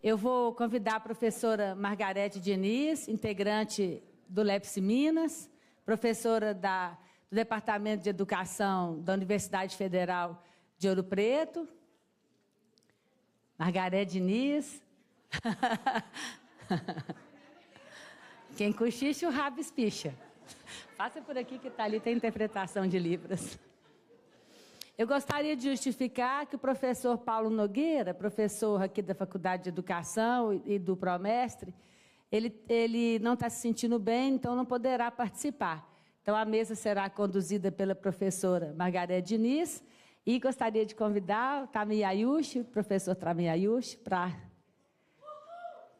Eu vou convidar a professora Margarete Diniz, integrante do LEPS Minas, professora do Departamento de Educação da Universidade Federal de Ouro Preto. Margarete Diniz. Quem cochicha, o rabo espicha. Passa por aqui que está ali, tem interpretação de Libras. Eu gostaria de justificar que o professor Paulo Nogueira, professor aqui da Faculdade de Educação e do Promestre, ele não está se sentindo bem, então não poderá participar. Então, a mesa será conduzida pela professora Margarete Diniz e gostaria de convidar o Tami Ayushi, o professor Tami Ayushi, para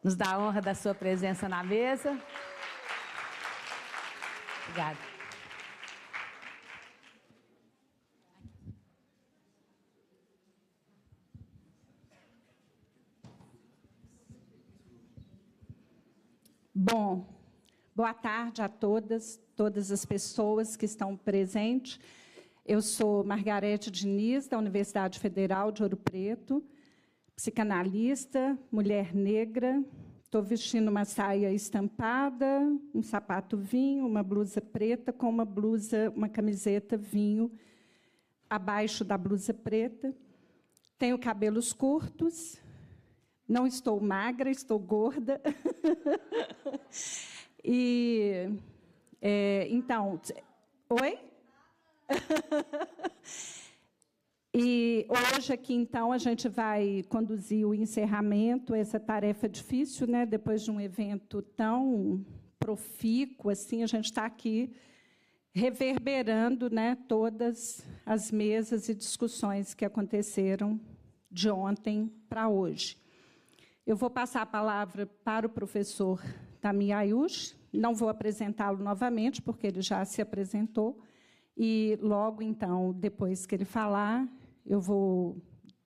nos dar a honra da sua presença na mesa. Obrigada. Bom, boa tarde a todas as pessoas que estão presentes. Eu sou Margarete Diniz, da Universidade Federal de Ouro Preto, psicanalista, mulher negra. Estou vestindo uma saia estampada, um sapato vinho, uma blusa preta com uma camiseta vinho abaixo da blusa preta. Tenho cabelos curtos. Não estou magra, estou gorda. Então, oi? E hoje aqui, então, a gente vai conduzir o encerramento, essa tarefa difícil, né? Depois de um evento tão profícuo, assim, a gente está aqui reverberando, né, todas as mesas e discussões que aconteceram de ontem para hoje. Eu vou passar a palavra para o professor Tami Ayushi. Não vou apresentá-lo novamente, porque ele já se apresentou. E, logo, então, depois que ele falar, eu vou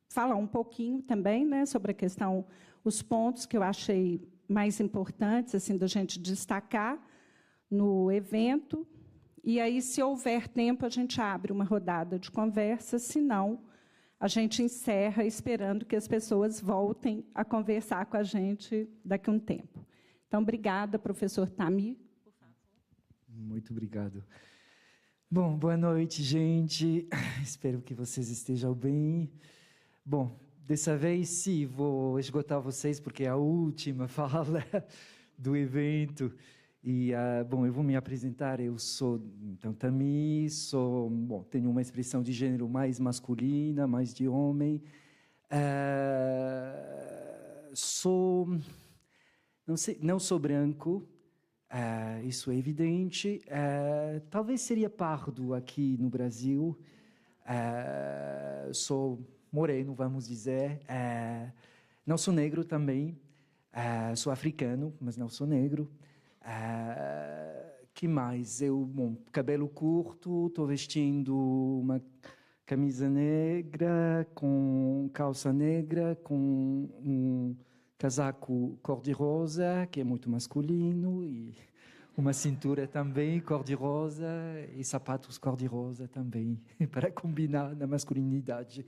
falar um pouquinho também, né, sobre a questão, os pontos que eu achei mais importantes, assim, da gente destacar no evento. E aí, se houver tempo, a gente abre uma rodada de conversa, se não, a gente encerra esperando que as pessoas voltem a conversar com a gente daqui a um tempo. Então, obrigada, professor Tami. Por favor. Muito obrigado. Bom, boa noite, gente. Espero que vocês estejam bem. Bom, dessa vez, sim, vou esgotar vocês, porque é a última fala do evento. E, bom, eu vou me apresentar. Eu sou, então, Tami, tenho uma expressão de gênero mais masculina, mais de homem. Não sou branco, isso é evidente. Talvez seria pardo aqui no Brasil. Sou moreno, vamos dizer. Não sou negro também. Sou africano, mas não sou negro. Que mais? Cabelo curto, estou vestindo uma camisa negra, com calça negra, com um casaco cor-de-rosa, que é muito masculino, e uma cintura também cor-de-rosa, e sapatos cor-de-rosa também, para combinar na masculinidade.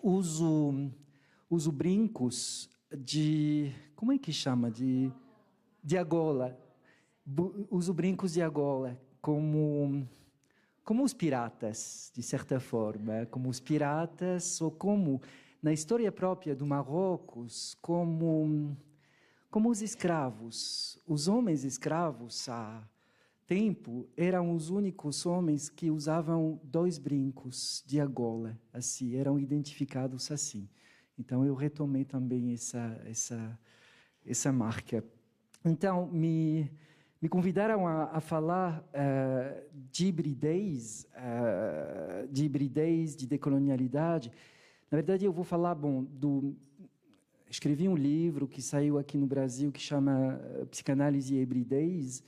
Uso brincos como é que chama? De argola. Uso brincos de argola, como os piratas, de certa forma. Como os piratas, ou como, na história própria do Marrocos, como os escravos. Os homens escravos, há tempo, eram os únicos homens que usavam 2 brincos de argola, assim, eram identificados assim. Então, eu retomei também essa marca. Então, me convidaram a falar de hibridez, de decolonialidade. Na verdade, eu vou falar, escrevi um livro que saiu aqui no Brasil, que chama Psicanálise e Hibridez,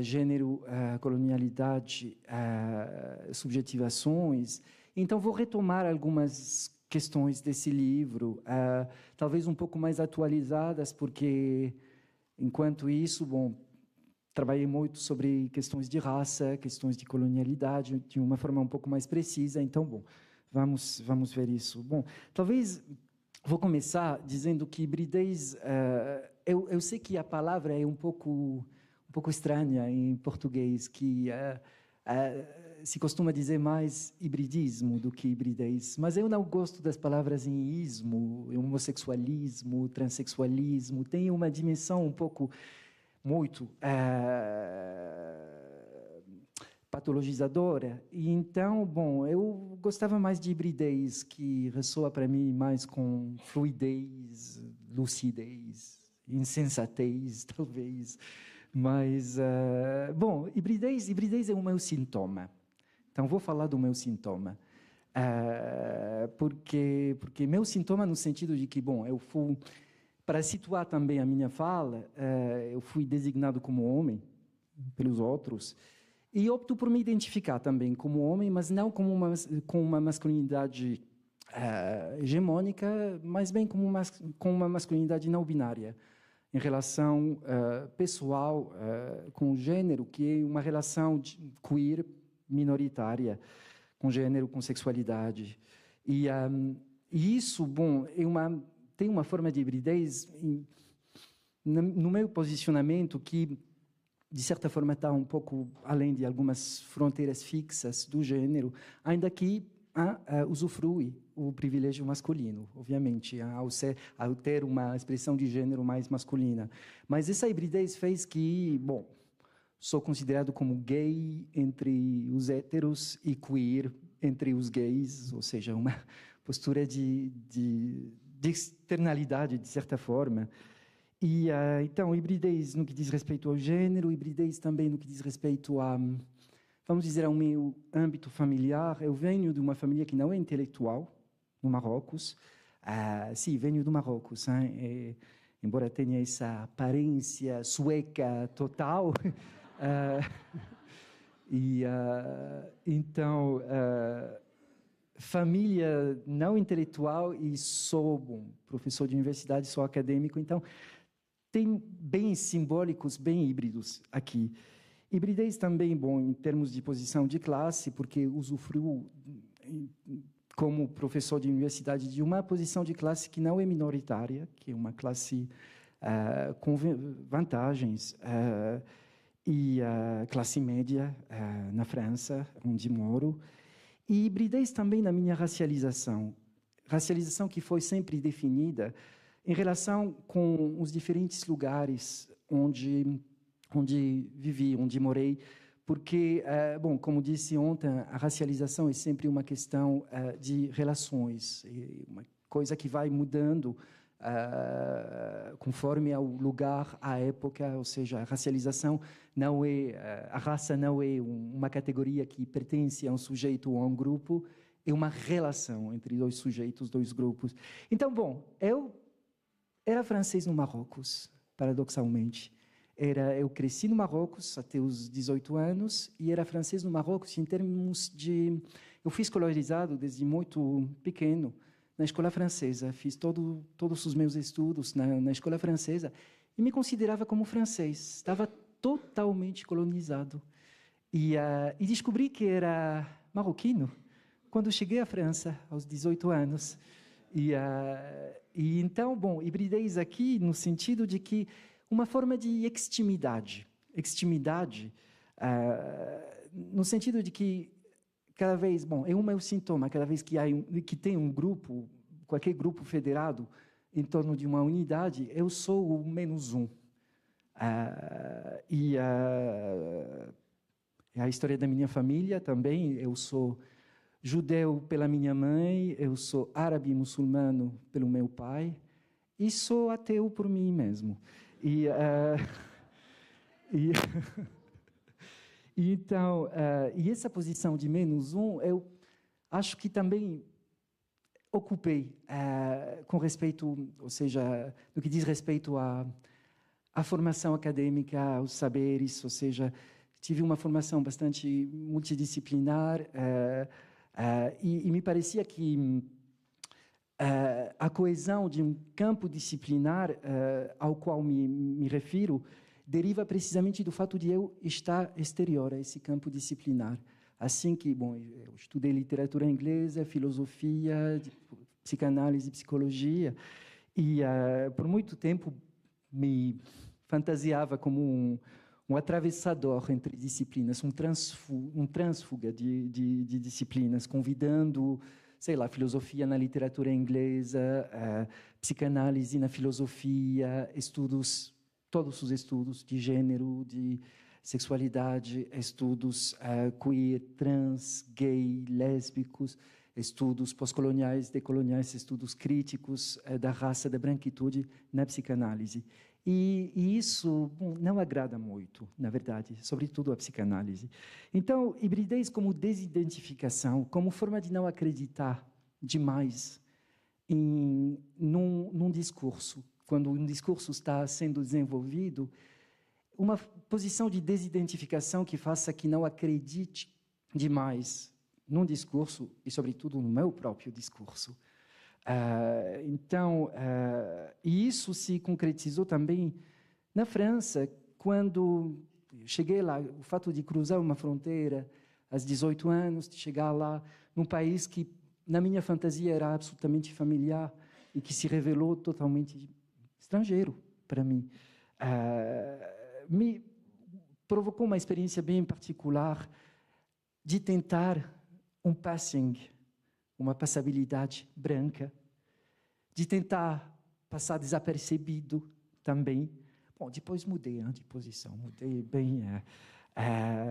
Gênero, Colonialidade, Subjetivações. Então, vou retomar algumas questões desse livro, talvez um pouco mais atualizadas, porque, enquanto isso, trabalhei muito sobre questões de raça, questões de colonialidade, de uma forma um pouco mais precisa. Então, Vamos ver isso. Bom, talvez vou começar dizendo que hibridez, eu sei que a palavra é um pouco estranha em português, que se costuma dizer mais hibridismo do que hibridez, mas eu não gosto das palavras em ismo, homossexualismo, transexualismo, tem uma dimensão um pouco muito patologizadora. E então, bom, eu gostava mais de hibridez, que ressoa para mim mais com fluidez, lucidez, insensatez, talvez. Mas, bom, hibridez é o meu sintoma. Então, vou falar do meu sintoma. Porque meu sintoma no sentido de que, bom, eu fui, para situar também a minha fala, eu fui designado como homem pelos outros e opto por me identificar também como homem, mas não como com uma masculinidade hegemônica, mas bem com uma masculinidade não binária, em relação pessoal com o gênero, que é uma relação queer minoritária, com gênero, com sexualidade. E isso, bom, tem uma forma de hibridez no meu posicionamento que, de certa forma, está um pouco além de algumas fronteiras fixas do gênero, ainda que usufrui o privilégio masculino, obviamente, ao ter uma expressão de gênero mais masculina. Mas essa hibridez fez que, bom, sou considerado como gay entre os héteros e queer entre os gays, ou seja, uma postura de externalidade, de certa forma. E, então, hibridez no que diz respeito ao gênero, hibridez também no que diz respeito a, vamos dizer, ao meu âmbito familiar. Eu venho de uma família que não é intelectual, no Marrocos. Sim, venho do Marrocos, embora tenha essa aparência sueca total. Então, família não intelectual e sou professor de universidade, sou acadêmico, então tem bens simbólicos, bem híbridos aqui. Hibridez também, bom, em termos de posição de classe, porque usufruo, como professor de universidade, de uma posição de classe que não é minoritária, que é uma classe com vantagens, e classe média na França, onde moro. E hibridez também na minha racialização que foi sempre definida em relação com os diferentes lugares onde vivi, onde morei, porque, bom, como disse ontem, a racialização é sempre uma questão de relações, uma coisa que vai mudando conforme ao lugar, à época, ou seja, a racialização não é, a raça não é uma categoria que pertence a um sujeito ou a um grupo, é uma relação entre dois sujeitos, dois grupos. Então, bom, eu era francês no Marrocos, paradoxalmente. Eu cresci no Marrocos até os 18 anos e era francês no Marrocos em termos de... Eu fui escolarizado desde muito pequeno na escola francesa, fiz todos os meus estudos na escola francesa e me considerava como francês, estava totalmente colonizado. E descobri que era marroquino quando cheguei à França, aos 18 anos. E então, bom, hibridez aqui no sentido de que uma forma de extimidade, no sentido de que cada vez, bom, é o meu sintoma, cada vez que tem um grupo, qualquer grupo federado em torno de uma unidade, eu sou o menos um. E a história da minha família também, eu sou judeu pela minha mãe, eu sou árabe e muçulmano pelo meu pai, e sou ateu por mim mesmo. Então, e essa posição de menos um, eu acho que também ocupei com respeito, ou seja, no que diz respeito à formação acadêmica, aos saberes, ou seja, tive uma formação bastante multidisciplinar e me parecia que a coesão de um campo disciplinar ao qual me refiro deriva precisamente do fato de eu estar exterior a esse campo disciplinar. Assim que, bom, eu estudei literatura inglesa, filosofia, psicanálise, psicologia, e por muito tempo me fantasiava como um atravessador entre disciplinas, um trânsfuga de disciplinas, convidando, sei lá, filosofia na literatura inglesa, psicanálise na filosofia, todos os estudos de gênero, de sexualidade, estudos queer, trans, gay, lésbicos, estudos pós-coloniais, decoloniais, estudos críticos da raça, da branquitude na psicanálise. E isso não agrada muito, na verdade, sobretudo a psicanálise. Então, hibridez como desidentificação, como forma de não acreditar demais num discurso. Quando um discurso está sendo desenvolvido, uma posição de desidentificação que faça que não acredite demais num discurso e, sobretudo, no meu próprio discurso. E isso se concretizou também na França, quando cheguei lá, o fato de cruzar uma fronteira aos 18 anos, de chegar lá num país que, na minha fantasia, era absolutamente familiar e que se revelou totalmente estrangeiro para mim, me provocou uma experiência bem particular de tentar um passing, uma passabilidade branca, de tentar passar desapercebido também. Bom, depois mudei de posição, mudei bem,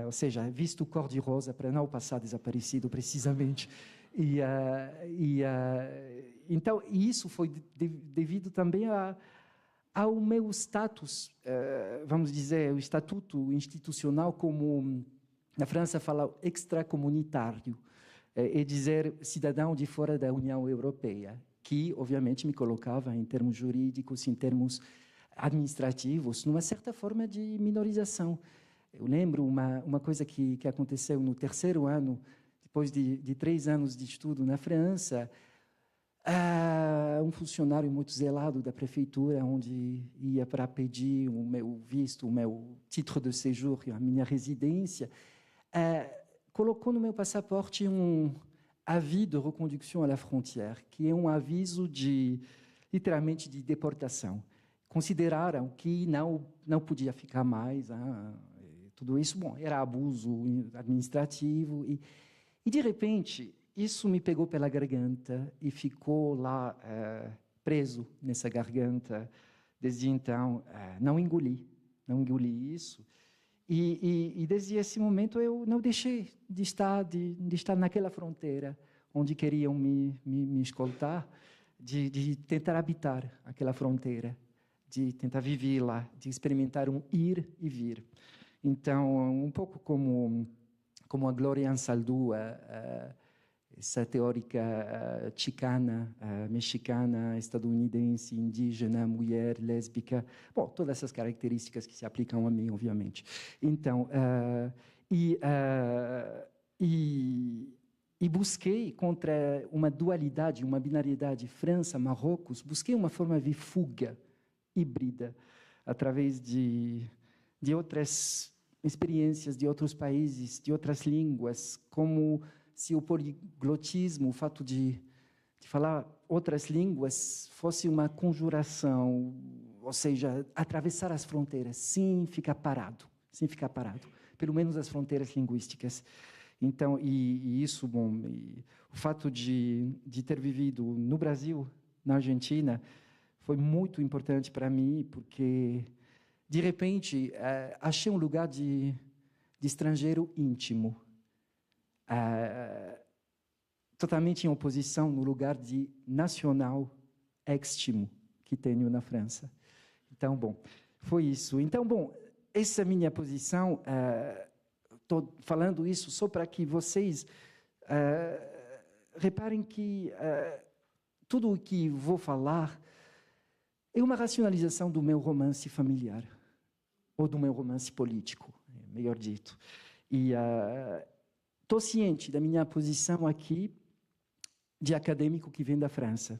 ou seja, visto cor-de-rosa para não passar desaparecido precisamente. Então, isso foi devido também ao meu status, vamos dizer, o estatuto institucional, como na França fala extracomunitário, é dizer cidadão de fora da União Europeia, que, obviamente, me colocava, em termos jurídicos, em termos administrativos, numa certa forma de minorização. Eu lembro uma coisa que aconteceu no terceiro ano, depois de 3 anos de estudo na França, um funcionário muito zelado da prefeitura, onde ia para pedir o meu visto, o meu titre de séjour, a minha residência, colocou no meu passaporte um avis de reconduction à la frontière, que é um aviso literalmente de deportação. Consideraram que não podia ficar mais, tudo isso, bom, era abuso administrativo, e de repente isso me pegou pela garganta e ficou lá preso nessa garganta. Desde então, não engoli isso. E desde esse momento eu não deixei de estar naquela fronteira onde queriam me escoltar, de tentar habitar aquela fronteira, de tentar viver lá, de experimentar um ir e vir. Então, um pouco como a Gloria Anzaldúa, essa teórica chicana, mexicana, estadunidense, indígena, mulher, lésbica, bom, todas essas características que se aplicam a mim, obviamente. Então, e busquei contra uma dualidade, uma binariedade França-Marrocos, busquei uma forma de fuga híbrida através de outras experiências de outros países, de outras línguas, como se o poliglotismo, o fato de falar outras línguas, fosse uma conjuração, ou seja, atravessar as fronteiras sem ficar parado, pelo menos as fronteiras linguísticas. Então, e isso, bom, o fato de ter vivido no Brasil, na Argentina, foi muito importante para mim, porque, de repente, achei um lugar de estrangeiro íntimo, totalmente em oposição no lugar de nacional extimo que tenho na França. Então, bom, foi isso. Então, bom, essa é a minha posição. Estou falando isso só para que vocês reparem que tudo o que vou falar é uma racionalização do meu romance familiar, ou do meu romance político, melhor dito. E estou ciente da minha posição aqui de acadêmico que vem da França.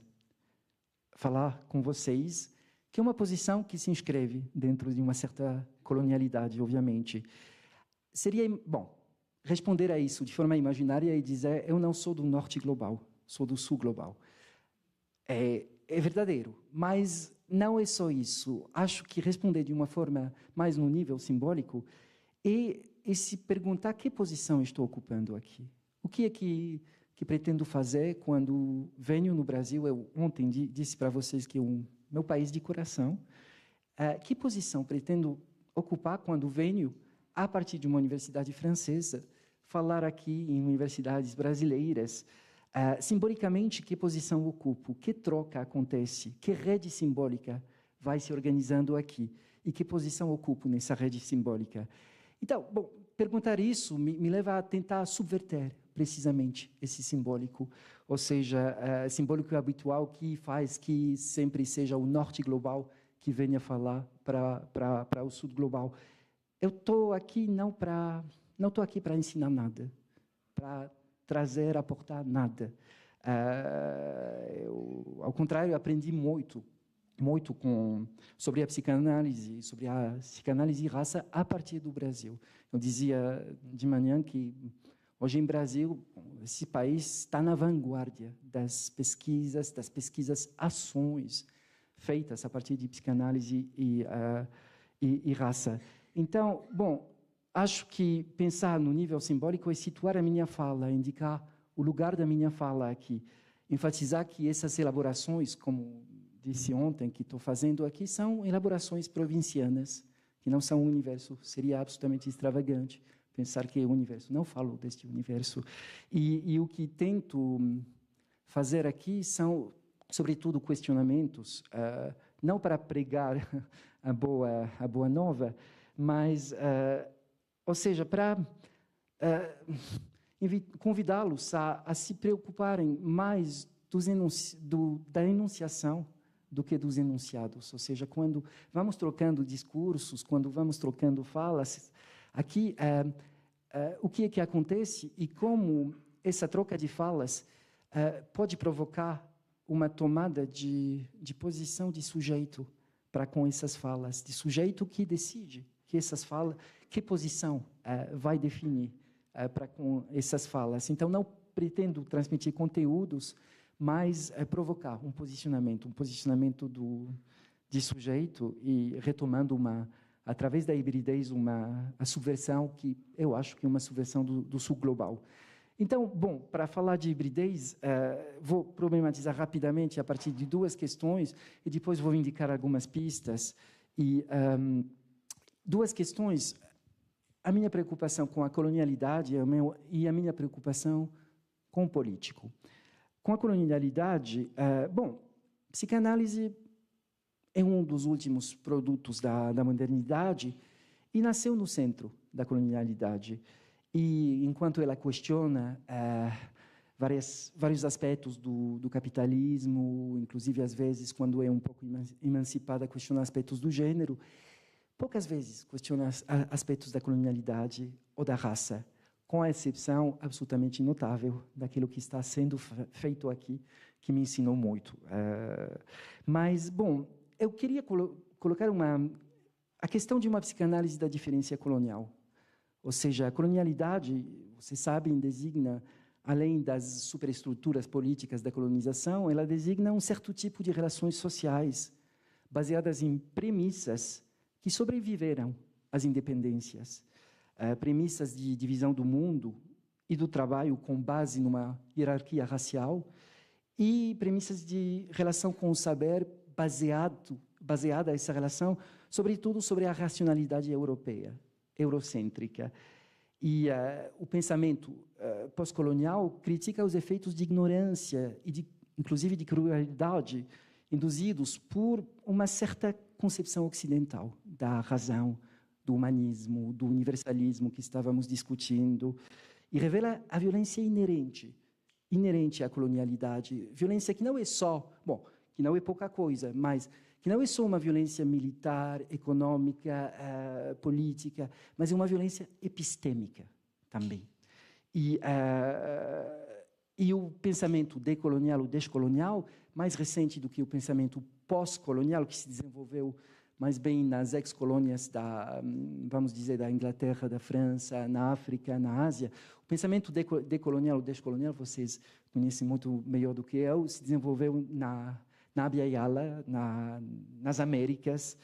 Falar com vocês que é uma posição que se inscreve dentro de uma certa colonialidade, obviamente. Seria, bom, responder a isso de forma imaginária e dizer: eu não sou do norte global, sou do sul global. É verdadeiro, mas não é só isso. Acho que responder de uma forma mais no nível simbólico é se perguntar que posição estou ocupando aqui. O que é que pretendo fazer quando venho no Brasil? Eu ontem disse para vocês que é o meu país de coração. Que posição pretendo ocupar quando venho, a partir de uma universidade francesa, falar aqui em universidades brasileiras? Simbolicamente, que posição ocupo? Que troca acontece? Que rede simbólica vai se organizando aqui? E que posição ocupo nessa rede simbólica? Então, bom, perguntar isso me leva a tentar subverter precisamente esse simbólico, ou seja, simbólico habitual que faz que sempre seja o norte global que venha falar para o sul global. Eu estou aqui não estou aqui para ensinar nada, para trazer, aportar nada. Ao contrário, aprendi muito sobre a psicanálise e raça a partir do Brasil. Eu dizia de manhã que hoje em Brasil esse país está na vanguarda das pesquisas, ações feitas a partir de psicanálise e raça. Então, bom, acho que pensar no nível simbólico é situar a minha fala, indicar o lugar da minha fala aqui, enfatizar que essas elaborações, como disse ontem, que estou fazendo aqui, são elaborações provincianas, que não são o universo. Seria absolutamente extravagante pensar que é o universo. Não falo deste universo. E o que tento fazer aqui são, sobretudo, questionamentos, não para pregar a boa nova, mas, ou seja, para convidá-los a se preocuparem mais da enunciação do que dos enunciados. Ou seja, quando vamos trocando discursos, quando vamos trocando falas, aqui o que é que acontece e como essa troca de falas pode provocar uma tomada de posição de sujeito para com essas falas, de sujeito que decide que essas falas, que posição vai definir para com essas falas. Então, não pretendo transmitir conteúdos, mas provocar um posicionamento de sujeito e retomando através da hibridez, a subversão que eu acho que é uma subversão do sul global. Então, bom, para falar de hibridez, vou problematizar rapidamente a partir de duas questões e depois vou indicar algumas pistas. E duas questões: a minha preocupação com a colonialidade e a minha preocupação com o político. Com a colonialidade, psicanálise é um dos últimos produtos da modernidade e nasceu no centro da colonialidade. E, enquanto ela questiona vários aspectos do capitalismo, inclusive, às vezes, quando é um pouco emancipada, questiona aspectos do gênero, poucas vezes questiona aspectos da colonialidade ou da raça, com a exceção absolutamente notável daquilo que está sendo feito aqui, que me ensinou muito. Mas, bom, eu queria colocar a questão de uma psicanálise da diferença colonial. Ou seja, a colonialidade, vocês sabem, designa, além das superestruturas políticas da colonização, ela designa um certo tipo de relações sociais baseadas em premissas que sobreviveram às independências. Premissas de divisão do mundo e do trabalho com base numa hierarquia racial e premissas de relação com o saber baseada essa relação, sobretudo sobre a racionalidade europeia, eurocêntrica. E o pensamento pós-colonial critica os efeitos de ignorância e, inclusive, de crueldade induzidos por uma certa concepção ocidental da razão, do humanismo, do universalismo que estávamos discutindo, e revela a violência inerente à colonialidade. Violência que não é só, que não é pouca coisa, mas que não é só uma violência militar, econômica, política, mas é uma violência epistêmica também. E o pensamento decolonial ou descolonial, mais recente do que o pensamento pós-colonial, que se desenvolveu mais bem nas ex-colônias vamos dizer, da Inglaterra, da França, na África, na Ásia. O pensamento decolonial ou descolonial, vocês conhecem muito melhor do que eu, se desenvolveu na Abya Yala, nas Américas,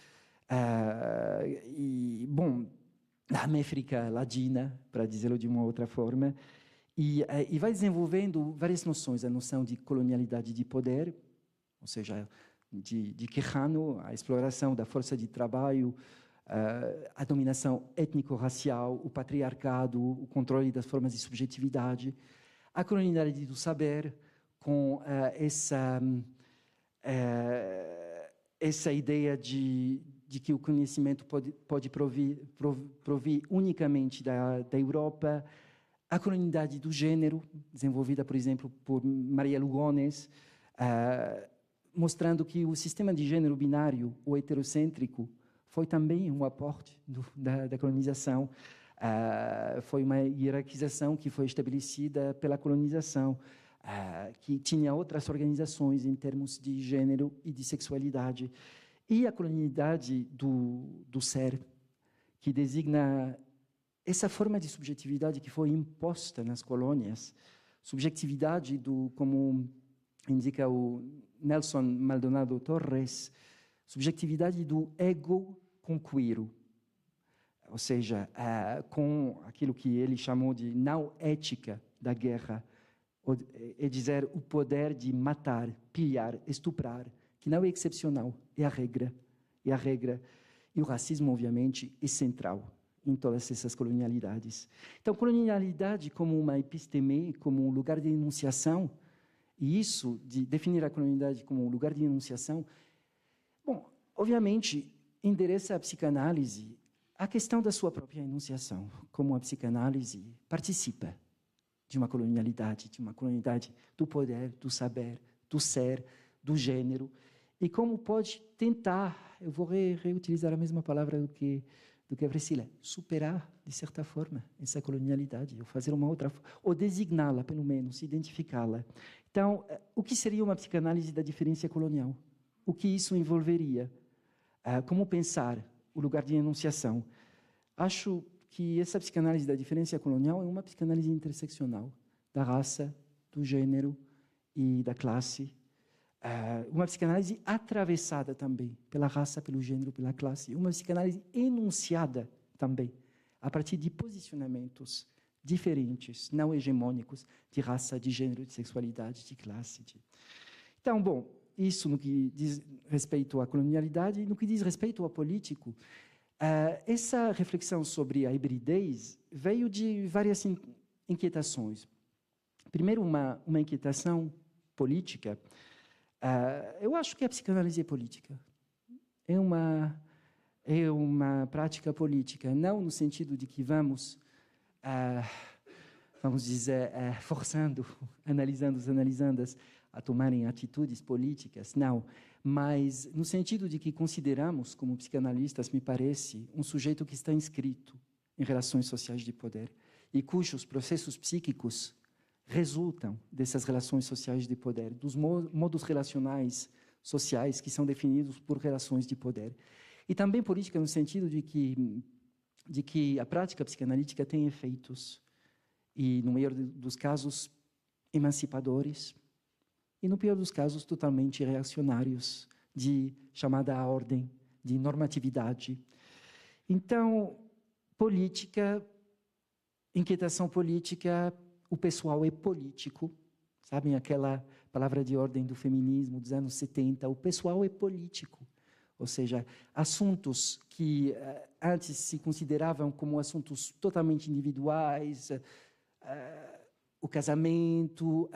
na América Latina, para dizê-lo de uma outra forma, e vai desenvolvendo várias noções, a noção de colonialidade de poder, ou seja, de Quijano, a exploração da força de trabalho, a dominação étnico-racial, o patriarcado, o controle das formas de subjetividade, a colonialidade do saber, com essa ideia de que o conhecimento pode provir unicamente da Europa, a colonialidade do gênero, desenvolvida, por exemplo, por Maria Lugones, mostrando que o sistema de gênero binário ou heterocêntrico foi também um aporte da colonização. Foi uma hierarquização que foi estabelecida pela colonização, que tinha outras organizações em termos de gênero e de sexualidade. E a colonialidade do ser, que designa essa forma de subjetividade que foi imposta nas colônias, subjetividade como indica o Nelson Maldonado Torres, subjetividade do ego conquiro, ou seja, com aquilo que ele chamou de não ética da guerra, é dizer, o poder de matar, pilhar, estuprar, que não é excepcional, é a regra. E o racismo, obviamente, é central em todas essas colonialidades. Então, colonialidade como uma episteme, como um lugar de enunciação, e isso, de definir a colonialidade como um lugar de enunciação, bom, obviamente, endereça a psicanálise a questão da sua própria enunciação, como a psicanálise participa de uma colonialidade do poder, do saber, do ser, do gênero, e como pode tentar, eu vou reutilizar a mesma palavra do que a Priscila, superar, de certa forma, essa colonialidade, ou fazer uma outra, ou designá-la, pelo menos, identificá-la. Então, o que seria uma psicanálise da diferença colonial? O que isso envolveria? Como pensar o lugar de enunciação? Acho que essa psicanálise da diferença colonial é uma psicanálise interseccional, da raça, do gênero e da classe. Uma psicanálise atravessada também pela raça, pelo gênero, pela classe. Uma psicanálise enunciada também, a partir de posicionamentos diferentes, não hegemônicos, de raça, de gênero, de sexualidade, de classe. Então, bom, isso no que diz respeito à colonialidade. No que diz respeito ao político, essa reflexão sobre a hibridez veio de várias inquietações. Primeiro, uma inquietação política. Eu acho que a psicanálise é política. É uma prática política, não no sentido de que vamos dizer, forçando analisando os analisandas a tomarem atitudes políticas, não, mas no sentido de que consideramos, como psicanalistas, me parece, um sujeito que está inscrito em relações sociais de poder e cujos processos psíquicos resultam dessas relações sociais de poder, dos modos relacionais sociais que são definidos por relações de poder. E também política no sentido de que a prática psicanalítica tem efeitos, e no melhor dos casos, emancipadores, e no pior dos casos, totalmente reacionários, de chamada à ordem, de normatividade. Então, política, inquietação política, o pessoal é político, sabem aquela palavra de ordem do feminismo dos anos 70, o pessoal é político, ou seja, assuntos que antes se consideravam como assuntos totalmente individuais, o casamento,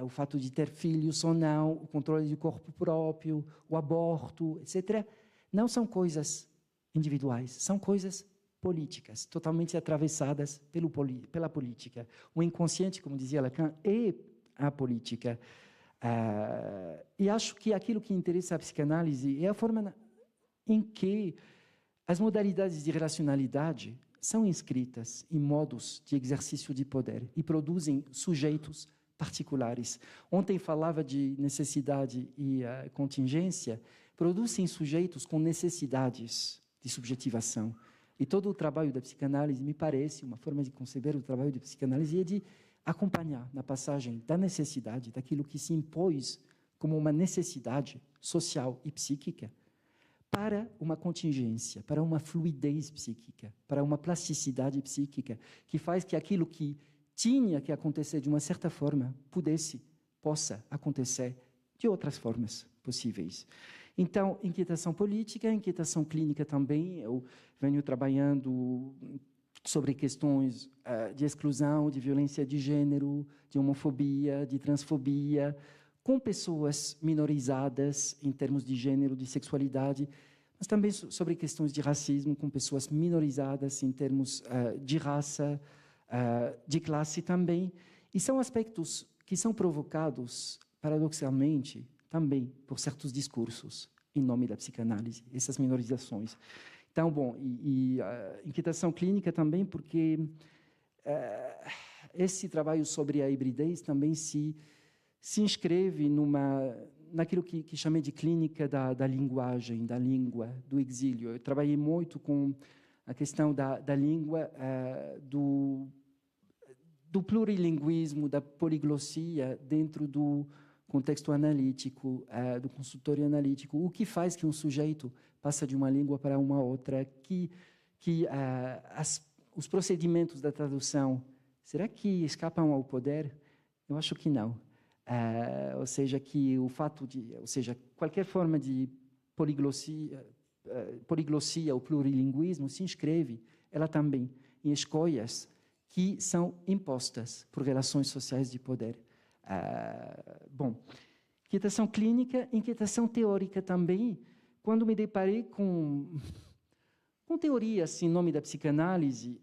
o fato de ter filhos ou não, o controle do corpo próprio, o aborto, etc., não são coisas individuais, são coisas políticas, totalmente atravessadas pela política. O inconsciente, como dizia Lacan, é a política. E acho que aquilo que interessa a psicanálise é a forma em que as modalidades de relacionalidade são inscritas em modos de exercício de poder e produzem sujeitos particulares. Ontem falava de necessidade e contingência, produzem sujeitos com necessidades de subjetivação. E todo o trabalho da psicanálise, me parece, uma forma de conceber o trabalho da psicanálise é de acompanhar na passagem da necessidade, daquilo que se impôs como uma necessidade social e psíquica, para uma contingência, para uma fluidez psíquica, para uma plasticidade psíquica, que faz que aquilo que tinha que acontecer de uma certa forma possa acontecer de outras formas possíveis. Então, inquietação política, inquietação clínica também. Eu venho trabalhando sobre questões de exclusão, de violência de gênero, de homofobia, de transfobia, com pessoas minorizadas em termos de gênero, de sexualidade, mas também sobre questões de racismo, com pessoas minorizadas em termos de raça, de classe também. E são aspectos que são provocados, paradoxalmente, também por certos discursos em nome da psicanálise, essas minorizações. Então, bom, inquietação clínica também, porque esse trabalho sobre a hibridez também se inscreve naquilo que chamei de clínica da linguagem, da língua, do exílio. Eu trabalhei muito com a questão da língua, do plurilinguismo, da poliglossia dentro do contexto analítico, do consultório analítico, o que faz que um sujeito passa de uma língua para uma outra, os procedimentos da tradução, será que escapam ao poder? Eu acho que não. Ou seja, que qualquer forma de poliglossia ou plurilinguismo se inscreve, ela também, em escolhas que são impostas por relações sociais de poder. Bom, inquietação clínica, inquietação teórica também, quando me deparei com teorias em nome da psicanálise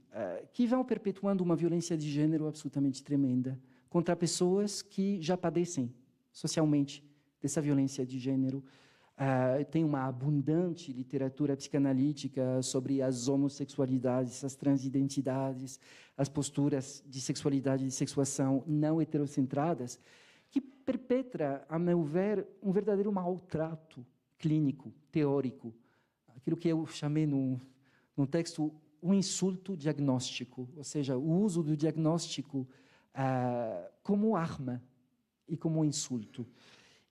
que vão perpetuando uma violência de gênero absolutamente tremenda contra pessoas que já padecem socialmente dessa violência de gênero. Tem uma abundante literatura psicanalítica sobre as homossexualidades, as transidentidades, as posturas de sexualidade e de sexuação não heterocentradas, que perpetra, a meu ver, um verdadeiro maltrato clínico, teórico, aquilo que eu chamei num texto um insulto diagnóstico, ou seja, o uso do diagnóstico como arma e como insulto.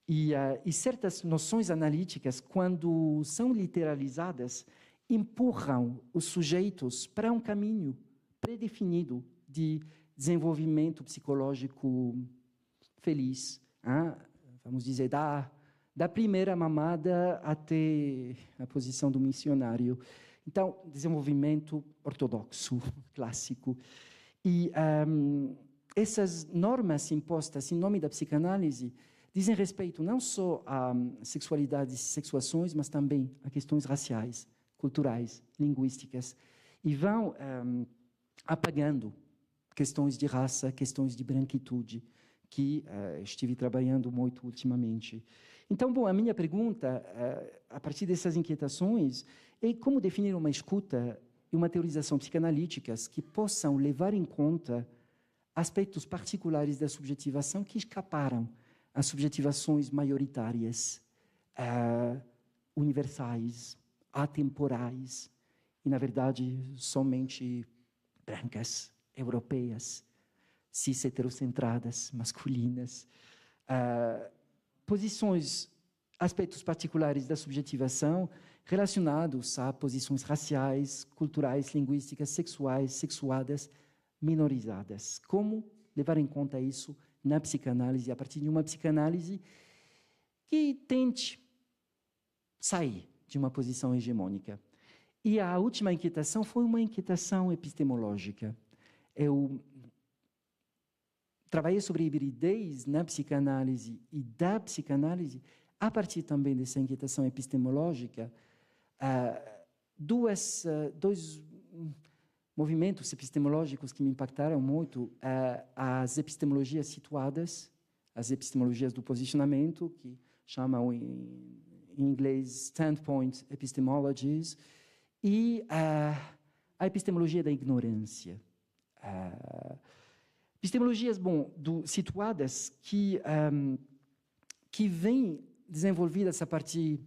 E certas noções analíticas, quando são literalizadas, empurram os sujeitos para um caminho predefinido de desenvolvimento psicológico feliz. Vamos dizer, da primeira mamada até a posição do missionário. Então, desenvolvimento ortodoxo, clássico. E essas normas impostas em nome da psicanálise dizem respeito não só a sexualidades e sexuações, mas também a questões raciais, culturais, linguísticas, e vão apagando questões de raça, questões de branquitude, que estive trabalhando muito ultimamente. Então, bom, a minha pergunta, a partir dessas inquietações, é como definir uma escuta e uma teorização psicanalíticas que possam levar em conta aspectos particulares da subjetivação que escaparam às subjetivações maioritárias, universais, atemporais, e, na verdade, somente brancas, europeias, cis-heterocentradas, masculinas. Aspectos particulares da subjetivação relacionados a posições raciais, culturais, linguísticas, sexuais, sexuadas, minorizadas. Como levar em conta isso na psicanálise, a partir de uma psicanálise que tente sair de uma posição hegemônica. E a última inquietação foi uma inquietação epistemológica. Eu trabalhei sobre hibridez na psicanálise e da psicanálise a partir também dessa inquietação epistemológica. Dois movimentos epistemológicos que me impactaram muito, as epistemologias situadas, as epistemologias do posicionamento, que chamam em inglês standpoint epistemologies, e a epistemologia da ignorância. Epistemologias, situadas que vêm desenvolvidas a partir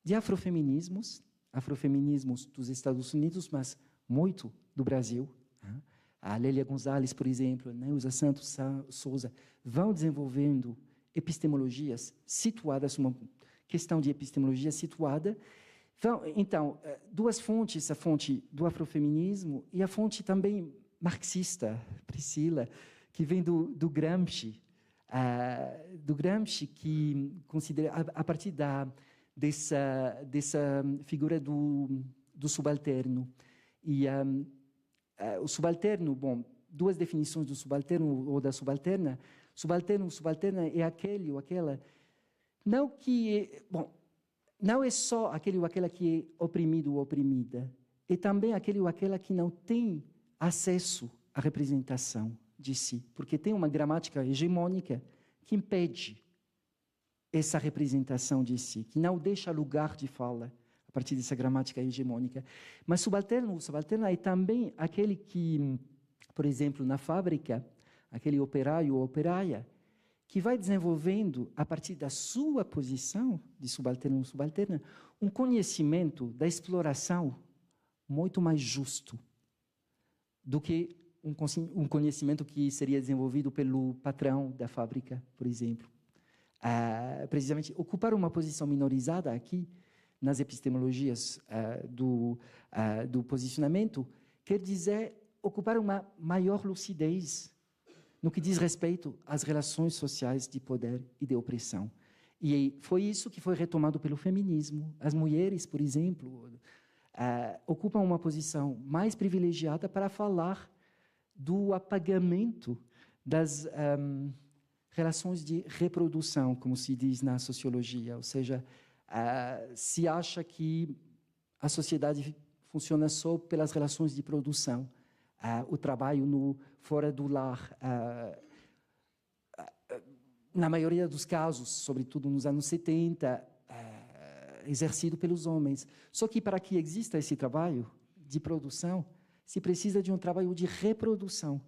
de afrofeminismos dos Estados Unidos, mas muito do Brasil. A Lélia Gonzalez, por exemplo, Neuza Santos Souza, vão desenvolvendo epistemologias situadas, uma questão de epistemologia situada. Então, duas fontes, a fonte do afrofeminismo e a fonte também marxista, Priscila, que vem do Gramsci, que considera, a partir dessa figura do subalterno. E o subalterno, bom, duas definições do subalterno ou da subalterna. Subalterna é aquele ou aquela, não é só aquele ou aquela que é oprimido ou oprimida, é também aquele ou aquela que não tem acesso à representação de si, porque tem uma gramática hegemônica que impede essa representação de si, que não deixa lugar de fala a partir dessa gramática hegemônica. Mas subalterno é também aquele que, por exemplo, na fábrica, aquele operário ou operária, que vai desenvolvendo, a partir da sua posição de subalterno ou subalterna, um conhecimento da exploração muito mais justo do que um conhecimento que seria desenvolvido pelo patrão da fábrica, por exemplo. Precisamente, ocupar uma posição minorizada aqui, nas epistemologias do posicionamento, quer dizer ocupar uma maior lucidez no que diz respeito às relações sociais de poder e de opressão. E foi isso que foi retomado pelo feminismo. As mulheres, por exemplo, ocupam uma posição mais privilegiada para falar do apagamento das relações de reprodução, como se diz na sociologia, ou seja, se acha que a sociedade funciona só pelas relações de produção, o trabalho fora do lar, na maioria dos casos, sobretudo nos anos 70, exercido pelos homens. Só que para que exista esse trabalho de produção, se precisa de um trabalho de reprodução,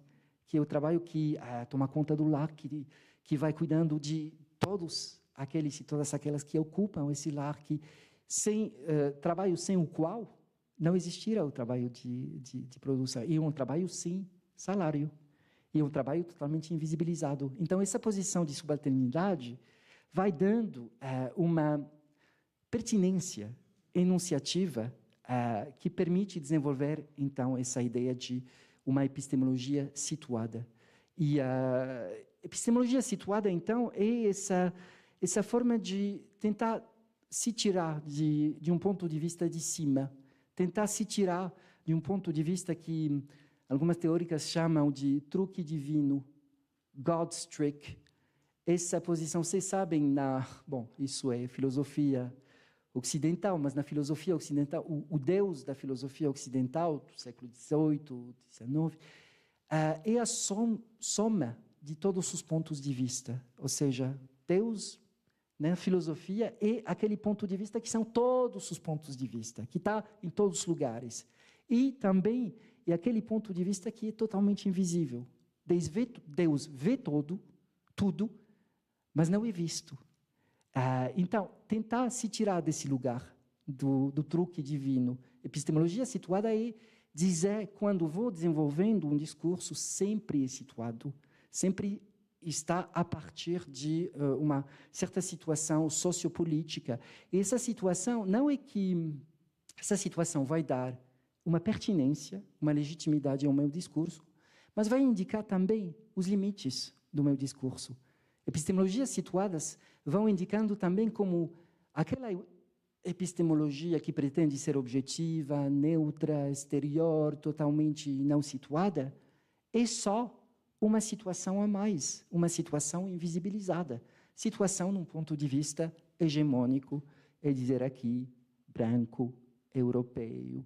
que é o trabalho que toma conta do lar, que vai cuidando de todos aqueles e todas aquelas que ocupam esse lar, que trabalho sem o qual não existirá o trabalho de produção. E um trabalho sem salário. E um trabalho totalmente invisibilizado. Então, essa posição de subalternidade vai dando uma pertinência enunciativa que permite desenvolver, então, essa ideia de uma epistemologia situada. E a epistemologia situada, então, é essa forma de tentar se tirar de um ponto de vista de cima, tentar se tirar de um ponto de vista que algumas teóricas chamam de truque divino, God's trick. Essa posição, vocês sabem, bom, isso é filosofia ocidental, mas na filosofia ocidental, o Deus da filosofia ocidental, do século XVIII, XIX, é a soma de todos os pontos de vista. Ou seja, Deus, na filosofia, é aquele ponto de vista que são todos os pontos de vista, que está em todos os lugares. E também é aquele ponto de vista que é totalmente invisível. Deus vê tudo, mas não é visto. Então, tentar se tirar desse lugar do truque divino. Epistemologia situada é dizer, quando vou desenvolvendo um discurso, sempre é situado, sempre está a partir de uma certa situação sociopolítica. E essa situação não é que essa situação vai dar uma pertinência, uma legitimidade ao meu discurso, mas vai indicar também os limites do meu discurso. Epistemologias situadas vão indicando também como aquela epistemologia que pretende ser objetiva, neutra, exterior, totalmente não situada, é só uma situação a mais, uma situação invisibilizada. Situação num ponto de vista hegemônico, é dizer aqui, branco, europeu,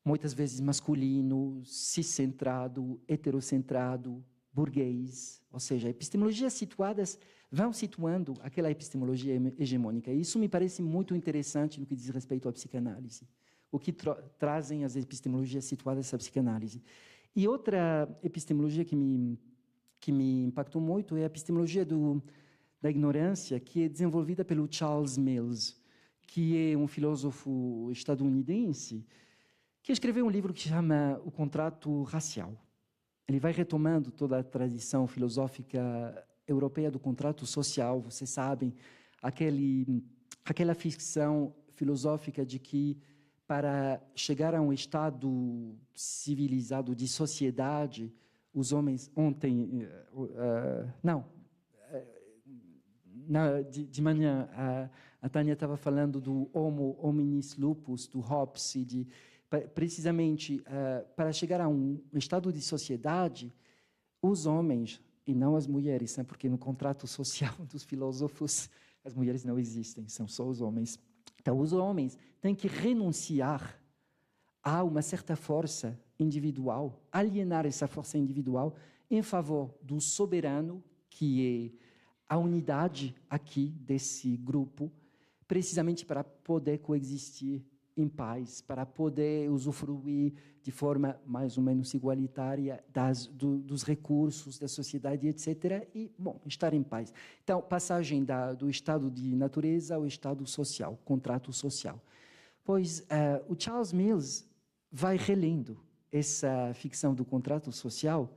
muitas vezes masculino, ciscentrado, heterocentrado, burguês. Ou seja, epistemologias situadas vão situando aquela epistemologia hegemônica. E isso me parece muito interessante no que diz respeito à psicanálise, o que trazem as epistemologias situadas à psicanálise. E outra epistemologia que me impactou muito é a epistemologia da ignorância que é desenvolvida pelo Charles Mills, que é um filósofo estadunidense, que escreveu um livro que se chama O Contrato Racial. Ele vai retomando toda a tradição filosófica europeia do contrato social. Vocês sabem, aquela ficção filosófica de que para chegar a um estado civilizado de sociedade, os homens de manhã a Tânia estava falando do Homo hominis lupus, do Hobbes, e precisamente para chegar a um estado de sociedade, os homens e não as mulheres, né? Porque no contrato social dos filósofos as mulheres não existem, são só os homens. Então, os homens têm que renunciar a uma certa força individual, alienar essa força individual em favor do soberano, que é a unidade aqui desse grupo, precisamente para poder coexistir em paz, para poder usufruir de forma mais ou menos igualitária dos recursos da sociedade, etc., e, bom, estar em paz. Então, passagem do estado de natureza ao estado social, contrato social. Pois o Charles Mills vai relendo essa ficção do contrato social,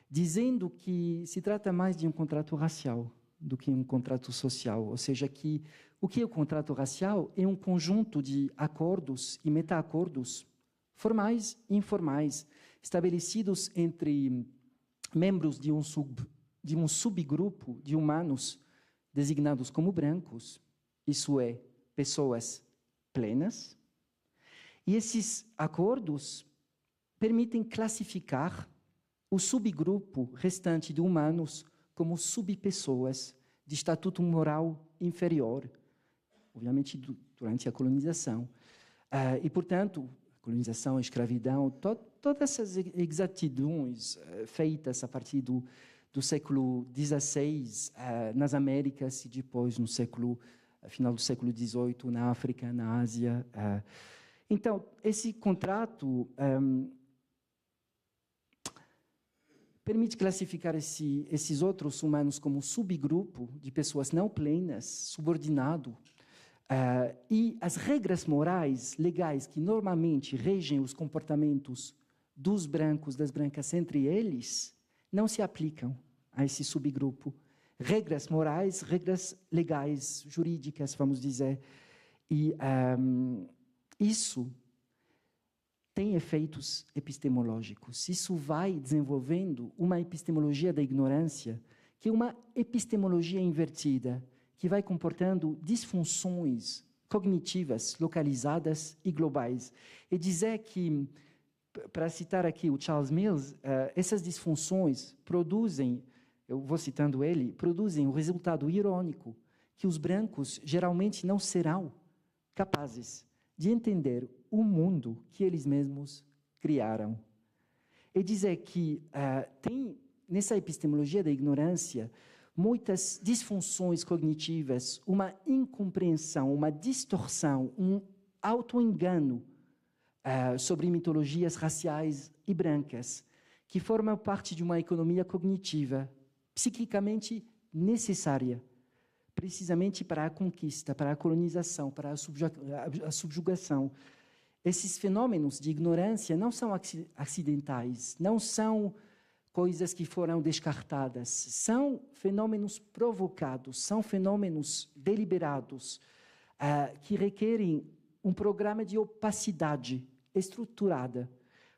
dizendo que se trata mais de um contrato racial do que um contrato social, ou seja, que o que é o contrato racial é um conjunto de acordos e meta-acordos formais e informais, estabelecidos entre membros de um subgrupo de humanos designados como brancos, isso é, pessoas plenas, e esses acordos permitem classificar o subgrupo restante de humanos como subpessoas de estatuto moral inferior, obviamente durante a colonização. E, portanto, a colonização, a escravidão, todas essas exatidões feitas a partir do século XVI nas Américas e depois no final do século XVIII na África, na Ásia. Então, esse contrato permite classificar esses outros humanos como subgrupo de pessoas não plenas, subordinado, e as regras morais, legais, que normalmente regem os comportamentos dos brancos, das brancas entre eles, não se aplicam a esse subgrupo. Regras morais, regras legais, jurídicas, vamos dizer. E isso tem efeitos epistemológicos. Isso vai desenvolvendo uma epistemologia da ignorância, que é uma epistemologia invertida, que vai comportando disfunções cognitivas localizadas e globais. E dizer que, para citar aqui o Charles Mills, essas disfunções produzem, eu vou citando ele, produzem um resultado irônico, que os brancos geralmente não serão capazes de entender o mundo que eles mesmos criaram. E dizer que tem, nessa epistemologia da ignorância, muitas disfunções cognitivas, uma incompreensão, uma distorção, um auto-engano sobre mitologias raciais e brancas, que formam parte de uma economia cognitiva, psiquicamente necessária, precisamente para a conquista, para a colonização, para a subjugação. Esses fenômenos de ignorância não são acidentais, não são coisas que foram descartadas, são fenômenos provocados, são fenômenos deliberados, que requerem um programa de opacidade estruturada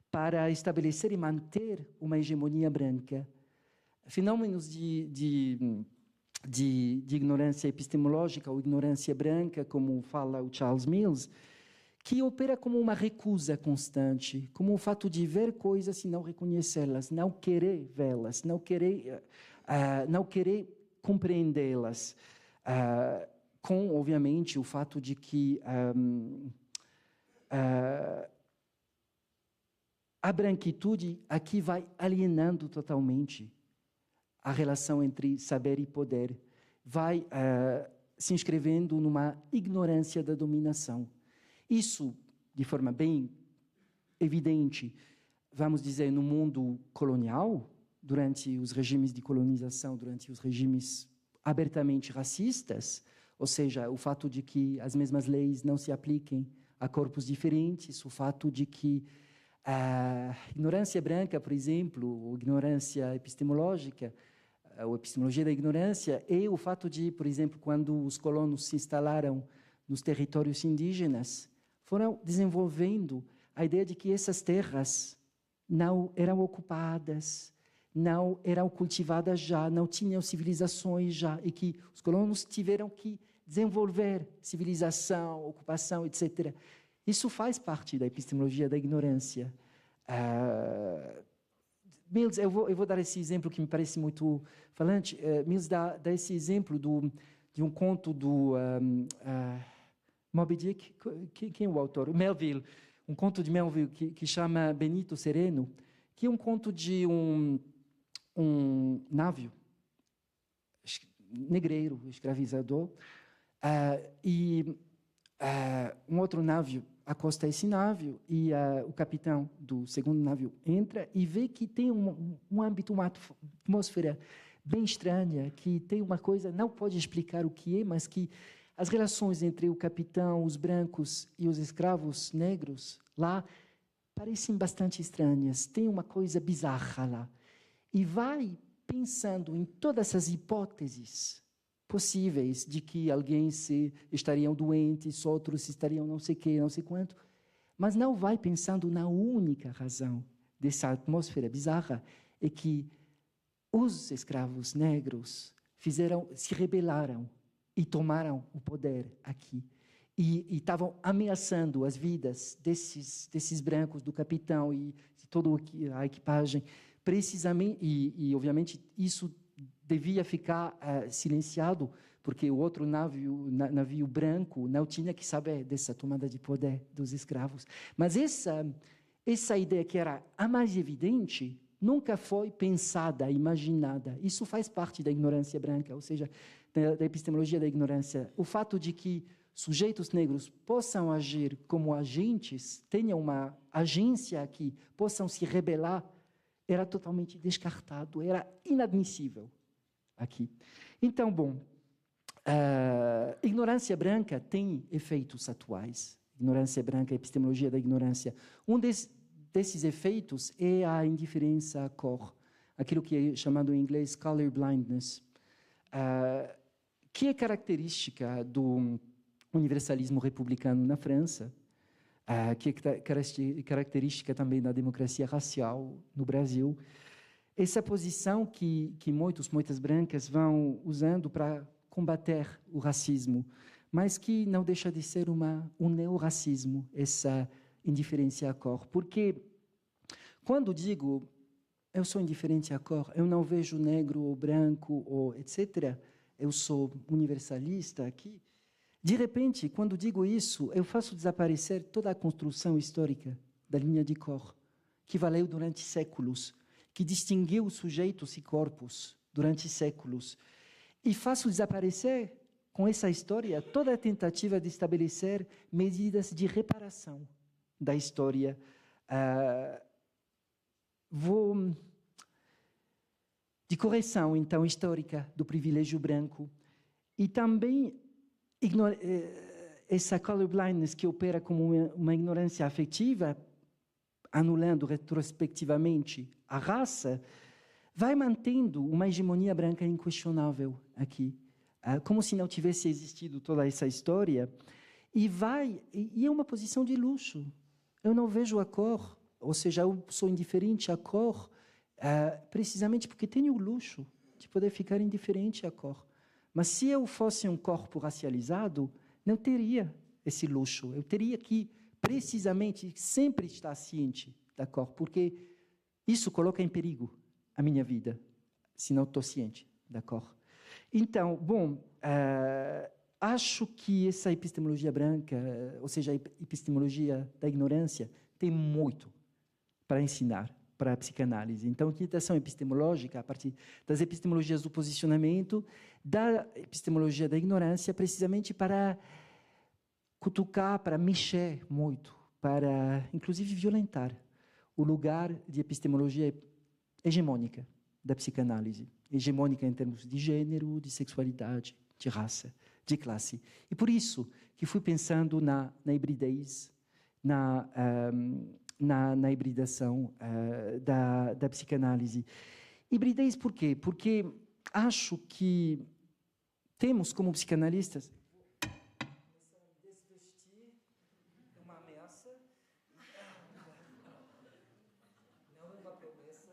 para estabelecer e manter uma hegemonia branca. Fenômenos de ignorância epistemológica ou ignorância branca, como fala o Charles Mills, que opera como uma recusa constante, como o fato de ver coisas e não reconhecê-las, não querer vê-las, não querer compreendê-las, com, obviamente, o fato de que a branquitude aqui vai alienando totalmente a relação entre saber e poder, vai se inscrevendo numa ignorância da dominação. Isso, de forma bem evidente, vamos dizer, no mundo colonial, durante os regimes de colonização, durante os regimes abertamente racistas, ou seja, o fato de que as mesmas leis não se apliquem a corpos diferentes, o fato de que a ignorância branca, por exemplo, ou ignorância epistemológica, ou epistemologia da ignorância, e o fato de, por exemplo, quando os colonos se instalaram nos territórios indígenas, foram desenvolvendo a ideia de que essas terras não eram ocupadas, não eram cultivadas já, não tinham civilizações já, e que os colonos tiveram que desenvolver civilização, ocupação, etc. Isso faz parte da epistemologia da ignorância. Mills, eu vou dar esse exemplo que me parece muito falante. Mills dá esse exemplo de um conto do Moby Dick. Quem é o autor? Melville. Um conto de Melville que chama Benito Sereno, que é um conto de um navio negreiro, escravizador, e um outro navio acosta esse navio e o capitão do segundo navio entra e vê que tem um âmbito, uma atmosfera bem estranha, que tem uma coisa, não pode explicar o que é, mas que as relações entre o capitão, os brancos e os escravos negros lá parecem bastante estranhas, tem uma coisa bizarra lá. E vai pensando em todas essas hipóteses possíveis de que estariam doentes, outros estariam não sei o quê, não sei quanto, mas não vai pensando na única razão dessa atmosfera bizarra, é que os escravos negros se rebelaram e tomaram o poder aqui. E estavam ameaçando as vidas desses brancos, do capitão e de toda a equipagem, precisamente, e obviamente isso devia ficar silenciado, porque o outro navio branco não tinha que saber dessa tomada de poder dos escravos. Mas essa ideia que era a mais evidente nunca foi pensada, imaginada. Isso faz parte da ignorância branca, ou seja, da epistemologia da ignorância. O fato de que sujeitos negros possam agir como agentes, tenham uma agência aqui, possam se rebelar, era totalmente descartado, era inadmissível aqui. Então, bom, ignorância branca tem efeitos atuais. Ignorância branca, epistemologia da ignorância. Um desses efeitos é a indiferença à cor, aquilo que é chamado em inglês color blindness, que é característica do universalismo republicano na França, que é característica também da democracia racial no Brasil. Essa posição que muitas brancas vão usando para combater o racismo, mas que não deixa de ser um neorracismo, essa indiferença à cor. Porque quando digo eu sou indiferente à cor, eu não vejo negro ou branco, ou etc., eu sou universalista aqui, de repente, quando digo isso, eu faço desaparecer toda a construção histórica da linha de cor, que valeu durante séculos, que distinguiu sujeitos e corpos durante séculos. E faço desaparecer, com essa história, toda a tentativa de estabelecer medidas de reparação da história. De correção, então, histórica do privilégio branco. E também essa colorblindness que opera como uma ignorância afetiva, anulando retrospectivamente a raça, vai mantendo uma hegemonia branca inquestionável aqui, como se não tivesse existido toda essa história, e é uma posição de luxo. Eu não vejo a cor, ou seja, eu sou indiferente à cor, precisamente porque tenho o luxo de poder ficar indiferente à cor. Mas se eu fosse um corpo racializado, não teria esse luxo. Eu teria que, precisamente, sempre estar ciente da cor, porque isso coloca em perigo a minha vida, se não estou ciente da cor. Então, bom, acho que essa epistemologia branca, ou seja, a epistemologia da ignorância, tem muito para ensinar para a psicanálise. Então, a inquietação epistemológica, a partir das epistemologias do posicionamento, da epistemologia da ignorância, precisamente para cutucar, para mexer muito, para, inclusive, violentar o lugar de epistemologia hegemônica da psicanálise, hegemônica em termos de gênero, de sexualidade, de raça, de classe. E por isso que fui pensando na hibridez, na hibridação da psicanálise. Hibridez por quê? Porque acho que temos, como psicanalistas, uma ameaça, não é uma promessa.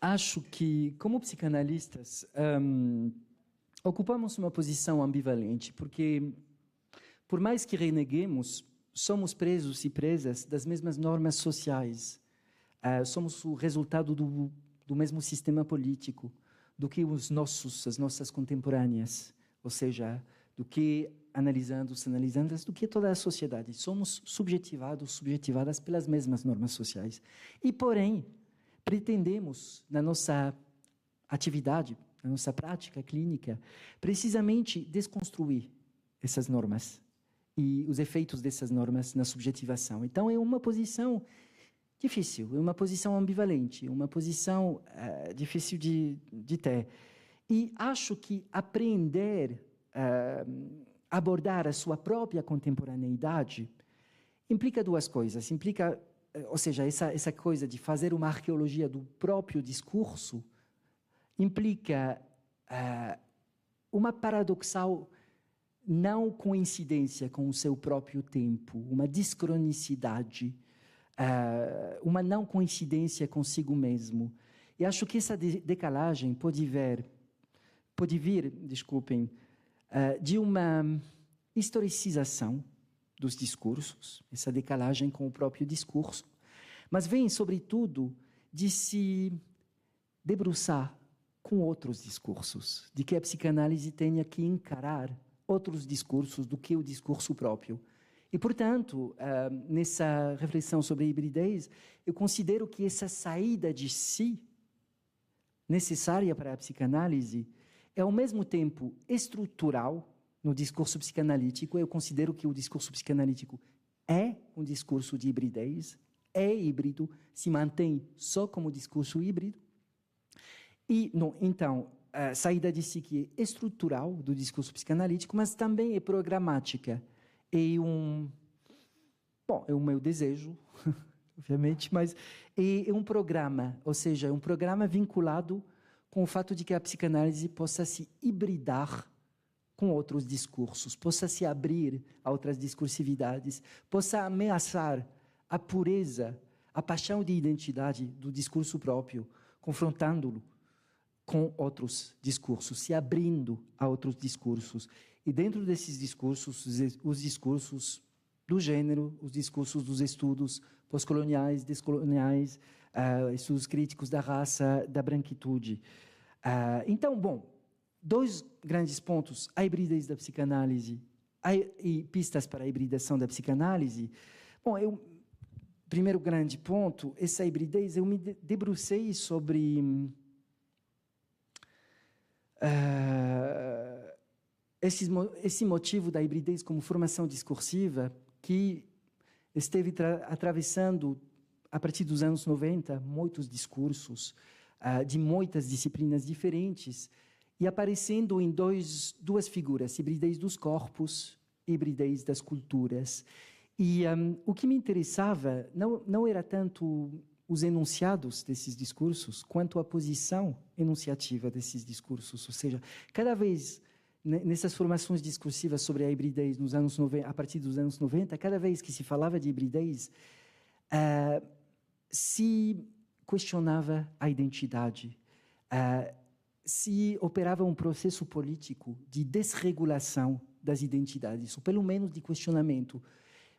Acho que, como psicanalistas, ocupamos uma posição ambivalente, porque, por mais que reneguemos, somos presos e presas das mesmas normas sociais. Somos o resultado do mesmo sistema político, do que as nossas contemporâneas, ou seja, do que analisandas, do que toda a sociedade. Somos subjetivadas pelas mesmas normas sociais. E, porém, pretendemos, na nossa atividade, na nossa prática clínica, precisamente desconstruir essas normas e os efeitos dessas normas na subjetivação. Então, é uma posição difícil, é uma posição ambivalente, uma posição difícil de ter. E acho que aprender a abordar a sua própria contemporaneidade implica duas coisas. Implica, ou seja, essa coisa de fazer uma arqueologia do próprio discurso implica uma paradoxal não coincidência com o seu próprio tempo, uma descronicidade, uma não coincidência consigo mesmo. E acho que essa decalagem pode vir, de uma historicização dos discursos, essa decalagem com o próprio discurso, mas vem, sobretudo, de se debruçar com outros discursos, de que a psicanálise tenha que encarar outros discursos do que o discurso próprio. E, portanto, nessa reflexão sobre a hibridez, eu considero que essa saída de si, necessária para a psicanálise, é ao mesmo tempo estrutural no discurso psicanalítico. Eu considero que o discurso psicanalítico é um discurso de hibridez, é híbrido, se mantém só como discurso híbrido. E, então, a saída de si que é estrutural do discurso psicanalítico, mas também é programática. É o meu desejo, obviamente, mas é um programa, ou seja, é um programa vinculado com o fato de que a psicanálise possa se hibridar com outros discursos, possa se abrir a outras discursividades, possa ameaçar a pureza, a paixão de identidade do discurso próprio, confrontando-lo com outros discursos, se abrindo a outros discursos. E dentro desses discursos, os discursos do gênero, os discursos dos estudos pós-coloniais, descoloniais, estudos críticos da raça, da branquitude. Então, bom, dois grandes pontos: a hibridez da psicanálise e pistas para a hibridação da psicanálise. Bom, primeiro grande ponto, essa hibridez, eu me debrucei sobre esse motivo da hibridez como formação discursiva que esteve atravessando, a partir dos anos 90, muitos discursos de muitas disciplinas diferentes e aparecendo em duas figuras: hibridez dos corpos, hibridez das culturas. E o que me interessava não era tanto os enunciados desses discursos, quanto a posição enunciativa desses discursos. Ou seja, cada vez, nessas formações discursivas sobre a hibridez nos anos 90, a partir dos anos 90, cada vez que se falava de hibridez, se questionava a identidade, se operava um processo político de desregulação das identidades, ou pelo menos de questionamento.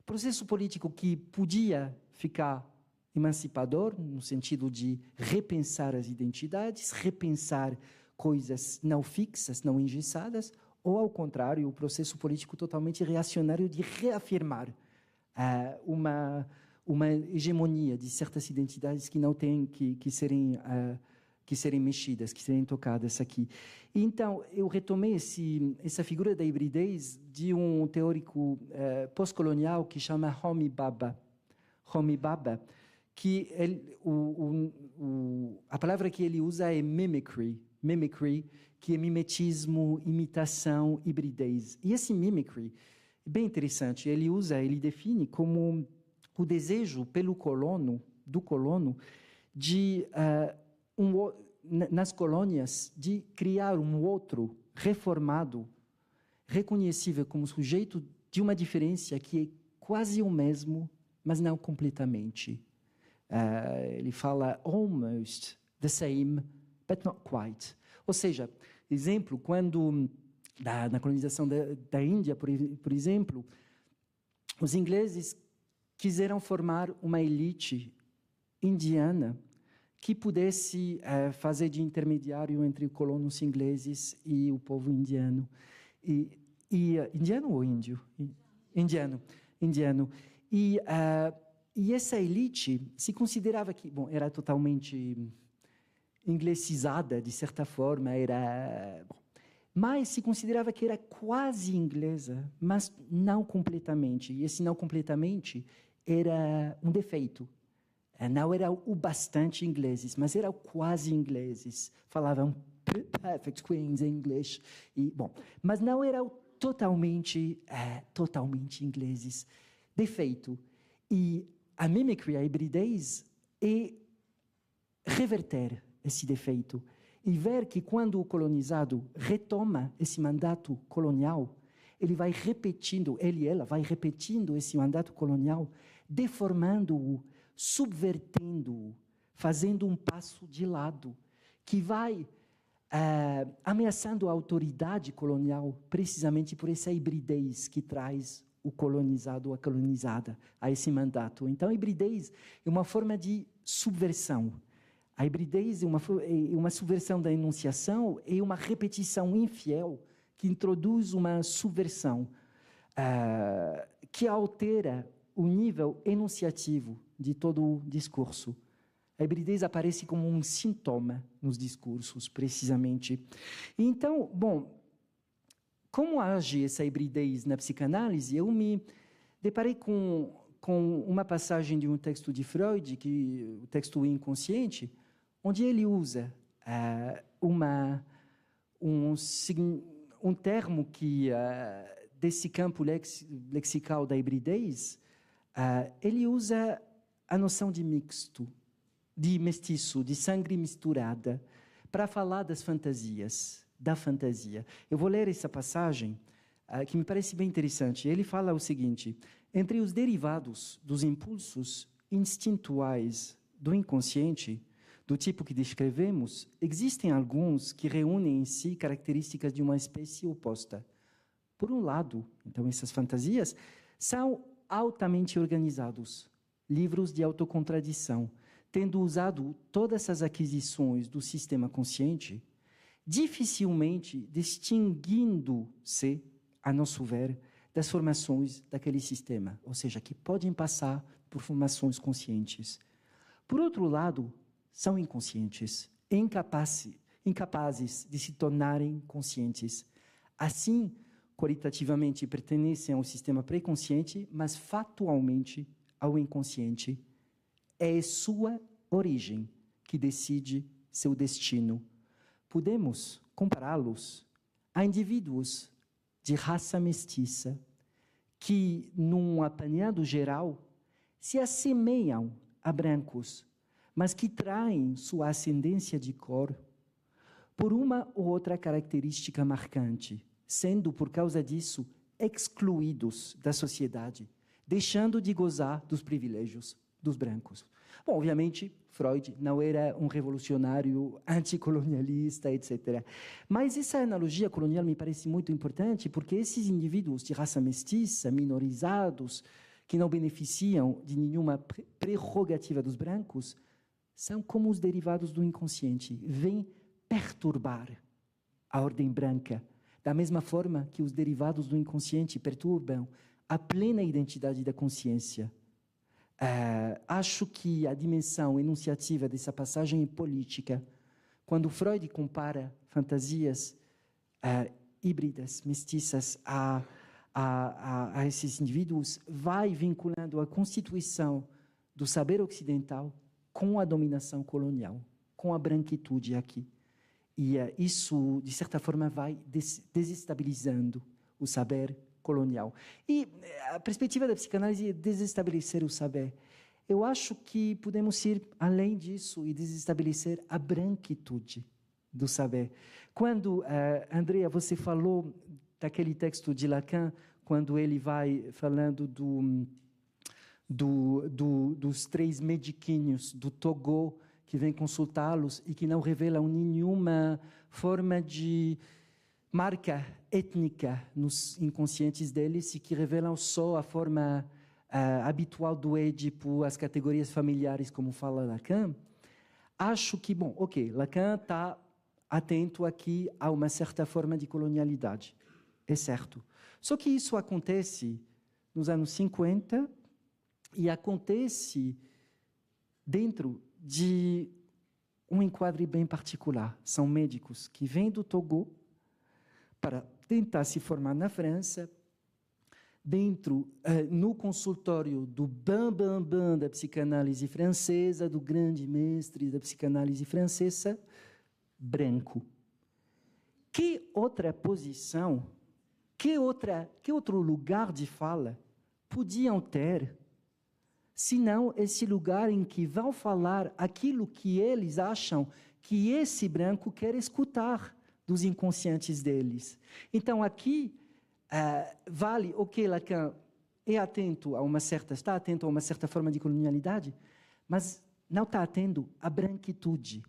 Processo político que podia ficar emancipador, no sentido de repensar as identidades, repensar coisas não fixas, não engessadas, ou, ao contrário, o processo político totalmente reacionário de reafirmar uma hegemonia de certas identidades que não têm que que serem mexidas, que serem tocadas aqui. Então, eu retomei essa figura da hibridez de um teórico pós-colonial que chama Homi Bhabha. Homi Bhabha, que a palavra que ele usa é mimicry, que é mimetismo, imitação, hibridez. E esse mimicry é bem interessante. Ele define como o desejo do colono, de nas colônias, de criar um outro reformado, reconhecível como sujeito de uma diferença que é quase o mesmo, mas não completamente. Ele fala almost the same, but not quite. Ou seja, exemplo, quando na colonização da Índia, por exemplo, os ingleses quiseram formar uma elite indiana que pudesse fazer de intermediário entre colonos ingleses e o povo indiano. Indiano ou índio? Indiano. E essa elite se considerava que, bom, era totalmente inglesizada, de certa forma, mas se considerava que era quase inglesa, mas não completamente. E esse não completamente era um defeito. Não era o bastante ingleses, mas eram quase ingleses. Falavam perfect Queen's English. Mas não eram totalmente ingleses. Defeito. E a mimicry, a hibridez, é reverter esse defeito e ver que quando o colonizado retoma esse mandato colonial, ela vai repetindo esse mandato colonial, deformando-o, subvertendo-o, fazendo um passo de lado, que vai ameaçando a autoridade colonial, precisamente por essa hibridez que traz o colonizado ou a colonizada a esse mandato. Então, a hibridez é uma forma de subversão. A hibridez é uma subversão da enunciação e uma repetição infiel que introduz uma subversão que altera o nível enunciativo de todo o discurso. A hibridez aparece como um sintoma nos discursos, precisamente. Então, como age essa hibridez na psicanálise? Eu me deparei com uma passagem de um texto de Freud, o texto inconsciente, onde ele usa um termo que, desse campo lexical da hibridez, ele usa a noção de mixto, de mestiço, de sangue misturada, para falar das fantasias, da fantasia. Eu vou ler essa passagem, que me parece bem interessante. Ele fala o seguinte: entre os derivados dos impulsos instintuais do inconsciente, do tipo que descrevemos, existem alguns que reúnem em si características de uma espécie oposta. Por um lado, então, essas fantasias são altamente organizados, livros de autocontradição, tendo usado todas essas aquisições do sistema consciente, dificilmente distinguindo-se, a nosso ver, das formações daquele sistema, ou seja, que podem passar por formações conscientes. Por outro lado, são inconscientes, incapazes de se tornarem conscientes. Assim, qualitativamente pertencem ao sistema pré-consciente, mas factualmente ao inconsciente. É sua origem que decide seu destino. Podemos compará-los a indivíduos de raça mestiça que, num apanhado geral, se assemelham a brancos, mas que traem sua ascendência de cor por uma ou outra característica marcante, sendo, por causa disso, excluídos da sociedade, deixando de gozar dos privilégios dos brancos. Bom, obviamente, Freud não era um revolucionário anticolonialista, etc. Mas essa analogia colonial me parece muito importante, porque esses indivíduos de raça mestiça, minorizados, que não beneficiam de nenhuma prerrogativa dos brancos, são como os derivados do inconsciente, vêm perturbar a ordem branca, da mesma forma que os derivados do inconsciente perturbam a plena identidade da consciência. Acho que a dimensão enunciativa dessa passagem é política, quando Freud compara fantasias híbridas, mestiças, a esses indivíduos, vai vinculando a constituição do saber ocidental com a dominação colonial, com a branquitude aqui. E isso, de certa forma, vai desestabilizando o saber colonial. E a perspectiva da psicanálise é desestabilizar o saber. Eu acho que podemos ir além disso e desestabilizar a branquitude do saber. Quando, Andrea, você falou daquele texto de Lacan, quando ele vai falando dos 3 mediquinhos do Togo que vêm consultá-los e que não revelam nenhuma forma de marca étnica nos inconscientes deles e que revelam só a forma habitual do Édipo, as categorias familiares, como fala Lacan. Acho que, bom, ok, Lacan está atento aqui a uma certa forma de colonialidade, é certo. Só que isso acontece nos anos 50 e acontece dentro de um enquadro bem particular. São médicos que vêm do Togo para tentar se formar na França, no consultório do bam da psicanálise francesa, do grande mestre da psicanálise francesa, branco. Que outra posição, que outro lugar de fala podiam ter, senão esse lugar em que vão falar aquilo que eles acham que esse branco quer escutar dos inconscientes deles. Então, aqui, vale, ok, Lacan está atento a uma certa forma de colonialidade, mas não está atento à branquitude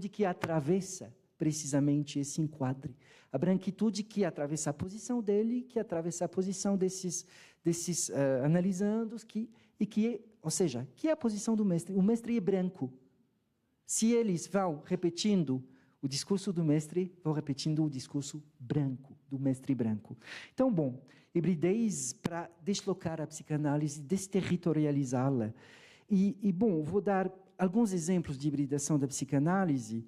que atravessa precisamente esse enquadre, a branquitude que atravessa a posição dele, que atravessa a posição desses analisandos, ou seja, que é a posição do mestre. O mestre é branco. Se eles vão repetindo o discurso do mestre, vão repetindo o discurso branco, do mestre branco. Então, bom, hibridez para deslocar a psicanálise, desterritorializá-la. Bom, vou dar alguns exemplos de hibridação da psicanálise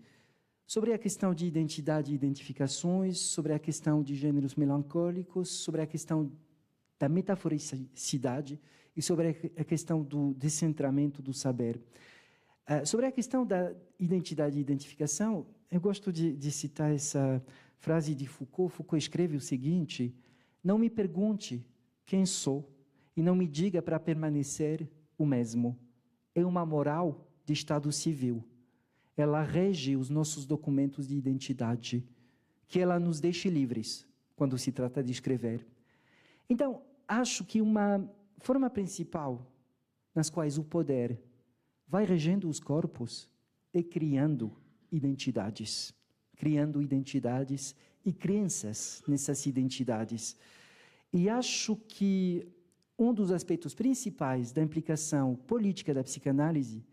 sobre a questão de identidade e identificações, sobre a questão de gêneros melancólicos, sobre a questão da metaforicidade e sobre a questão do descentramento do saber. Sobre a questão da identidade e identificação, eu gosto de citar essa frase de Foucault. Foucault escreve o seguinte: não me pergunte quem sou e não me diga para permanecer o mesmo. É uma moral de Estado civil. Ela rege os nossos documentos de identidade, que ela nos deixe livres quando se trata de escrever. Então, acho que uma forma principal nas quais o poder vai regendo os corpos é criando identidades e crenças nessas identidades. E acho que um dos aspectos principais da implicação política da psicanálise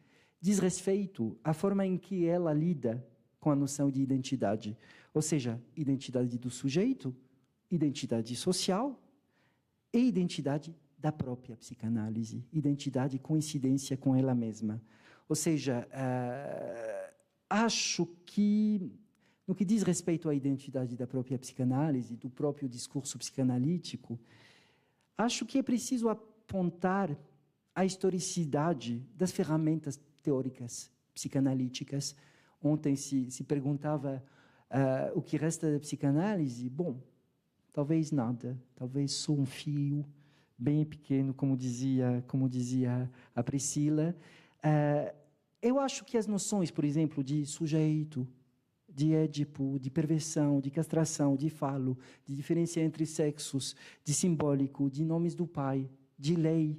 diz respeito à forma em que ela lida com a noção de identidade, ou seja, identidade do sujeito, identidade social e identidade da própria psicanálise, identidade e coincidência com ela mesma. Ou seja, acho que, no que diz respeito à identidade da própria psicanálise, do próprio discurso psicanalítico, acho que é preciso apontar a historicidade das ferramentas teóricas psicanalíticas. Ontem se perguntava o que resta da psicanálise. Bom, talvez nada, talvez só um fio bem pequeno, como dizia a Priscila. Eu acho que as noções, por exemplo, de sujeito, de Édipo, de perversão, de castração, de falo, de diferença entre sexos, de simbólico, de nomes do pai, de lei,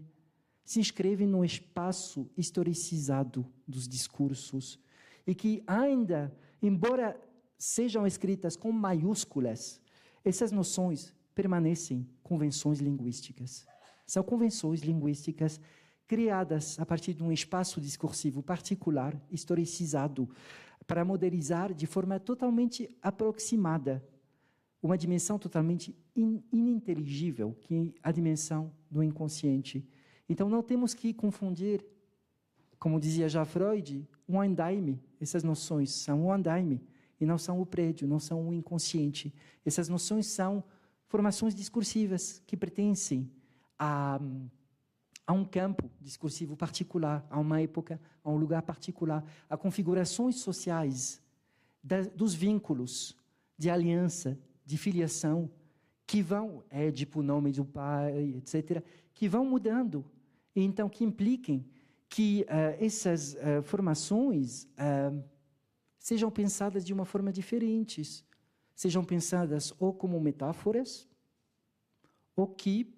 se inscrevem no espaço historicizado dos discursos e que ainda, embora sejam escritas com maiúsculas, essas noções permanecem convenções linguísticas. São convenções linguísticas criadas a partir de um espaço discursivo particular, historicizado, para modelizar de forma totalmente aproximada uma dimensão totalmente ininteligível, que é a dimensão do inconsciente. Então, não temos que confundir como dizia já Freud, um andaime. Essas noções são um andaime e não são o prédio, não são o inconsciente. Essas noções são formações discursivas que pertencem a um campo discursivo particular, a uma época, a um lugar particular, a configurações sociais dos vínculos de aliança, de filiação, que vão, Édipo, nome do pai, etc., que vão mudando, e então que impliquem que essas formações sejam pensadas de uma forma diferente, sejam pensadas ou como metáforas, ou que,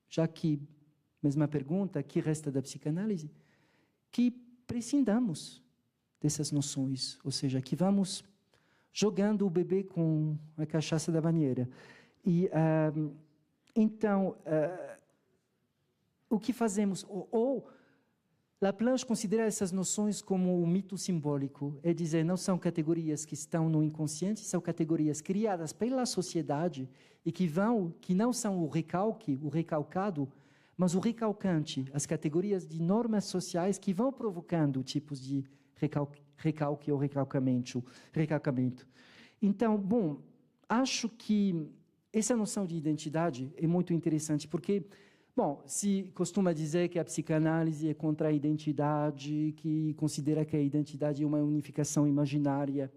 já que, mesma pergunta, que resta da psicanálise, que prescindamos dessas noções, ou seja, que vamos jogando o bebê com a cachaça da banheira. E, então, o que fazemos? Ou Laplanche considera essas noções como um mito simbólico, é dizer, não são categorias que estão no inconsciente, são categorias criadas pela sociedade e que não são o recalque, o recalcado, mas o recalcante, as categorias de normas sociais que vão provocando tipos de recalque ou recalcamento. Então, bom, acho que essa noção de identidade é muito interessante, porque, bom, se costuma dizer que a psicanálise é contra a identidade, que considera que a identidade é uma unificação imaginária,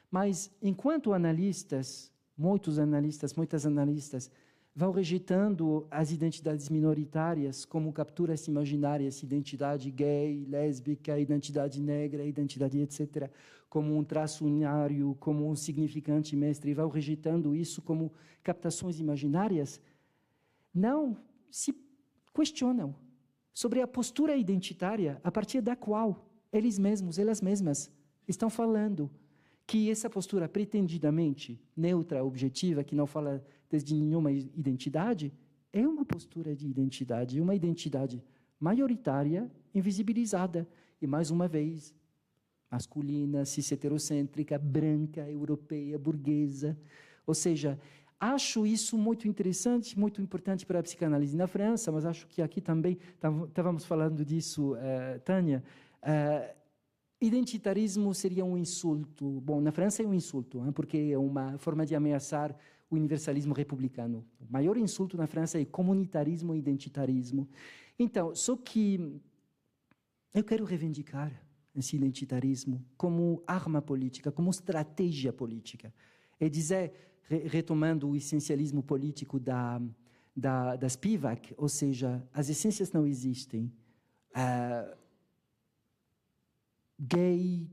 mas enquanto analistas, muitas analistas, vão rejeitando as identidades minoritárias como capturas imaginárias, identidade gay, lésbica, identidade negra, identidade etc., como um traço unário, como um significante mestre, e vão rejeitando isso como captações imaginárias, não se questionam sobre a postura identitária a partir da qual eles mesmos, elas mesmas, estão falando que essa postura pretendidamente neutra, objetiva, que não fala desde nenhuma identidade, é uma postura de identidade, uma identidade maioritária, invisibilizada. E, mais uma vez, masculina, cis-heterocêntrica, branca, europeia, burguesa. Ou seja, acho isso muito interessante, muito importante para a psicanálise na França, mas acho que aqui também, estávamos falando disso, Tânia, identitarismo seria um insulto. Bom, na França é um insulto, porque é uma forma de ameaçar o universalismo republicano. O maior insulto na França é comunitarismo e identitarismo. Então, só que eu quero reivindicar esse identitarismo como arma política, como estratégia política. É dizer, retomando o essencialismo político da Spivak, ou seja, as essências não existem. Gay,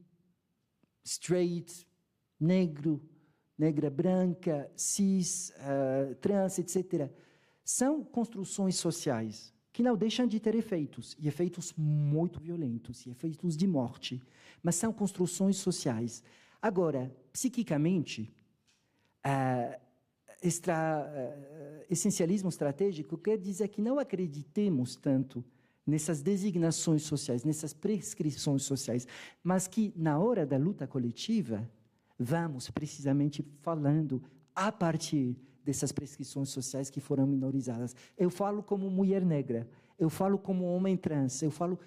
straight, negro, negra, branca, cis, trans, etc. São construções sociais que não deixam de ter efeitos, e efeitos muito violentos, e efeitos de morte, mas são construções sociais. Agora, psiquicamente, essencialismo estratégico quer dizer que não acreditemos tanto nessas designações sociais, nessas prescrições sociais, mas que, na hora da luta coletiva, vamos precisamente falando a partir dessas prescrições sociais que foram minorizadas. Eu falo como mulher negra, eu falo como homem trans, eu falo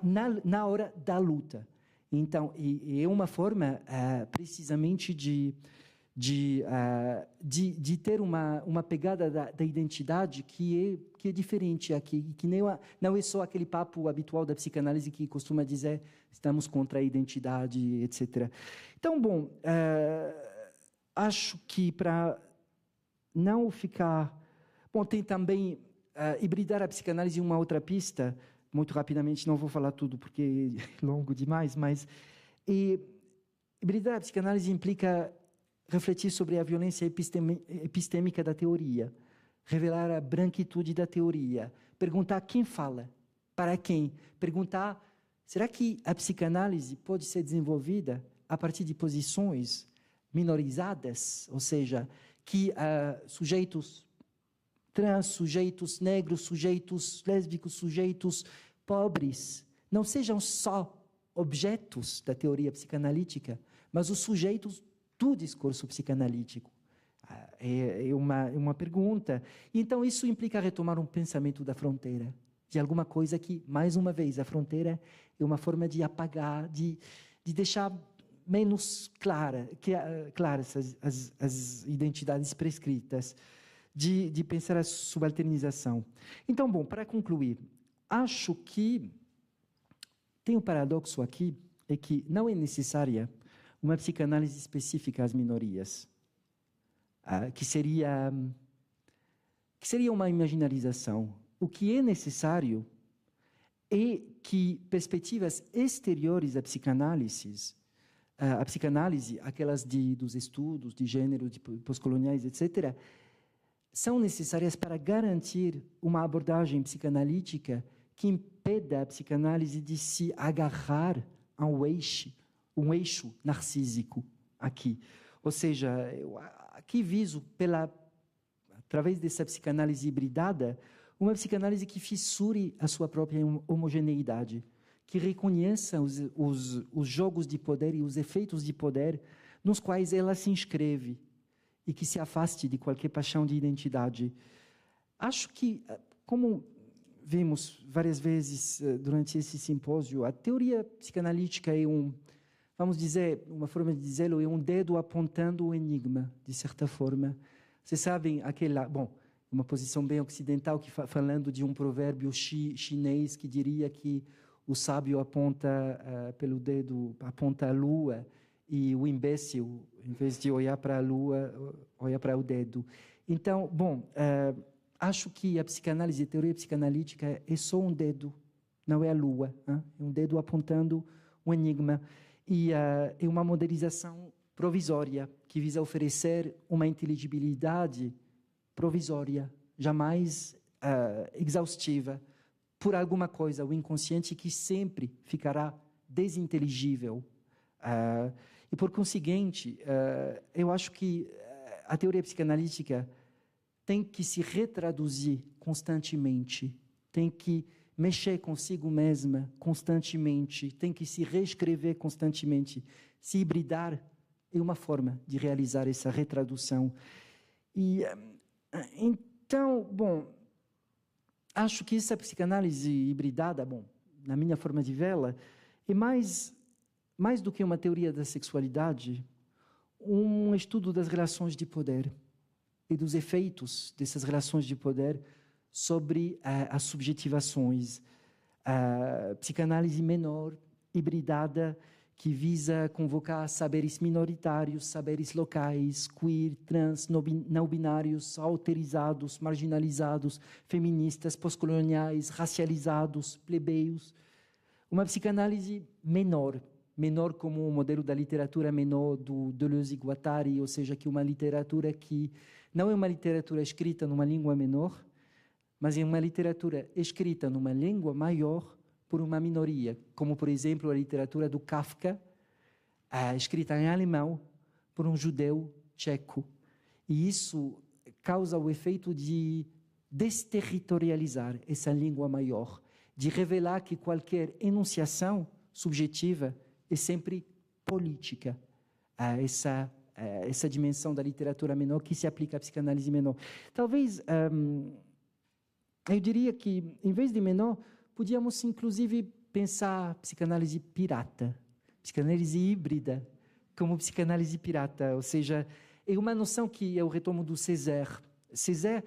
na hora da luta. Então, é uma forma precisamente de ter uma pegada da identidade que é diferente aqui, que não é só aquele papo habitual da psicanálise que costuma dizer estamos contra a identidade, etc. Então, bom, acho que para não ficar... Bom, tem também hibridar a psicanálise em uma outra pista, muito rapidamente, não vou falar tudo porque é longo demais, mas hibridar a psicanálise implica refletir sobre a violência epistêmica da teoria, revelar a branquitude da teoria, perguntar quem fala, para quem, perguntar, será que a psicanálise pode ser desenvolvida a partir de posições minorizadas, ou seja, que sujeitos trans, sujeitos negros, sujeitos lésbicos, sujeitos pobres, não sejam só objetos da teoria psicanalítica, mas os sujeitos do discurso psicanalítico. É uma pergunta. Então, isso implica retomar um pensamento da fronteira, de alguma coisa que, mais uma vez, a fronteira é uma forma de apagar, de deixar menos claras as identidades prescritas, de pensar a subalternização. Então, bom, para concluir, acho que tem um paradoxo aqui, é que não é necessária uma psicanálise específica às minorias, que seria uma imaginarização. O que é necessário é que perspectivas exteriores à psicanálise, aquelas dos estudos de gênero, de pós-coloniais, etc., são necessárias para garantir uma abordagem psicanalítica que impeda a psicanálise de se agarrar a um eixo narcísico aqui. Ou seja, eu aqui viso, através dessa psicanálise hibridada, uma psicanálise que fissure a sua própria homogeneidade, que reconheça os jogos de poder e os efeitos de poder nos quais ela se inscreve e que se afaste de qualquer paixão de identidade. Acho que, como vimos várias vezes durante esse simpósio, a teoria psicanalítica é vamos dizer, uma forma de dizê-lo, é um dedo apontando o enigma, de certa forma. Vocês sabem uma posição bem ocidental, falando de um provérbio chinês que diria que o sábio aponta pelo dedo, aponta a lua, e o imbécil, em vez de olhar para a lua, olha para o dedo. Então, acho que a psicanálise, a teoria psicanalítica é só um dedo, não é a lua. É um dedo apontando um enigma. E é uma modelização provisória, que visa oferecer uma inteligibilidade provisória, jamais exaustiva, por alguma coisa, o inconsciente que sempre ficará desinteligível. E, por conseguinte, eu acho que a teoria psicanalítica tem que se retraduzir constantemente, tem que mexer consigo mesma constantemente, tem que se reescrever constantemente. Se hibridar é uma forma de realizar essa retradução. E, então, acho que essa psicanálise hibridada, na minha forma de vê-la, é mais do que uma teoria da sexualidade, um estudo das relações de poder e dos efeitos dessas relações de poder sobre as subjetivações. A psicanálise menor, hibridada, que visa convocar saberes minoritários, saberes locais, queer, trans, não binários, alterizados, marginalizados, feministas, pós-coloniais, racializados, plebeios. Uma psicanálise menor como o modelo da literatura menor do Deleuze e Guattari, ou seja, que uma literatura que não é uma literatura escrita numa língua menor, mas é uma literatura escrita numa língua maior por uma minoria, como, por exemplo, a literatura do Kafka, escrita em alemão por um judeu tcheco. E isso causa o efeito de desterritorializar essa língua maior, de revelar que qualquer enunciação subjetiva é sempre política. Essa dimensão da literatura menor que se aplica à psicanálise menor. Talvez, eu diria que, em vez de menor, podíamos, inclusive, pensar psicanálise pirata, psicanálise híbrida, como psicanálise pirata. Ou seja, é uma noção que eu retomo do Césaire. Césaire,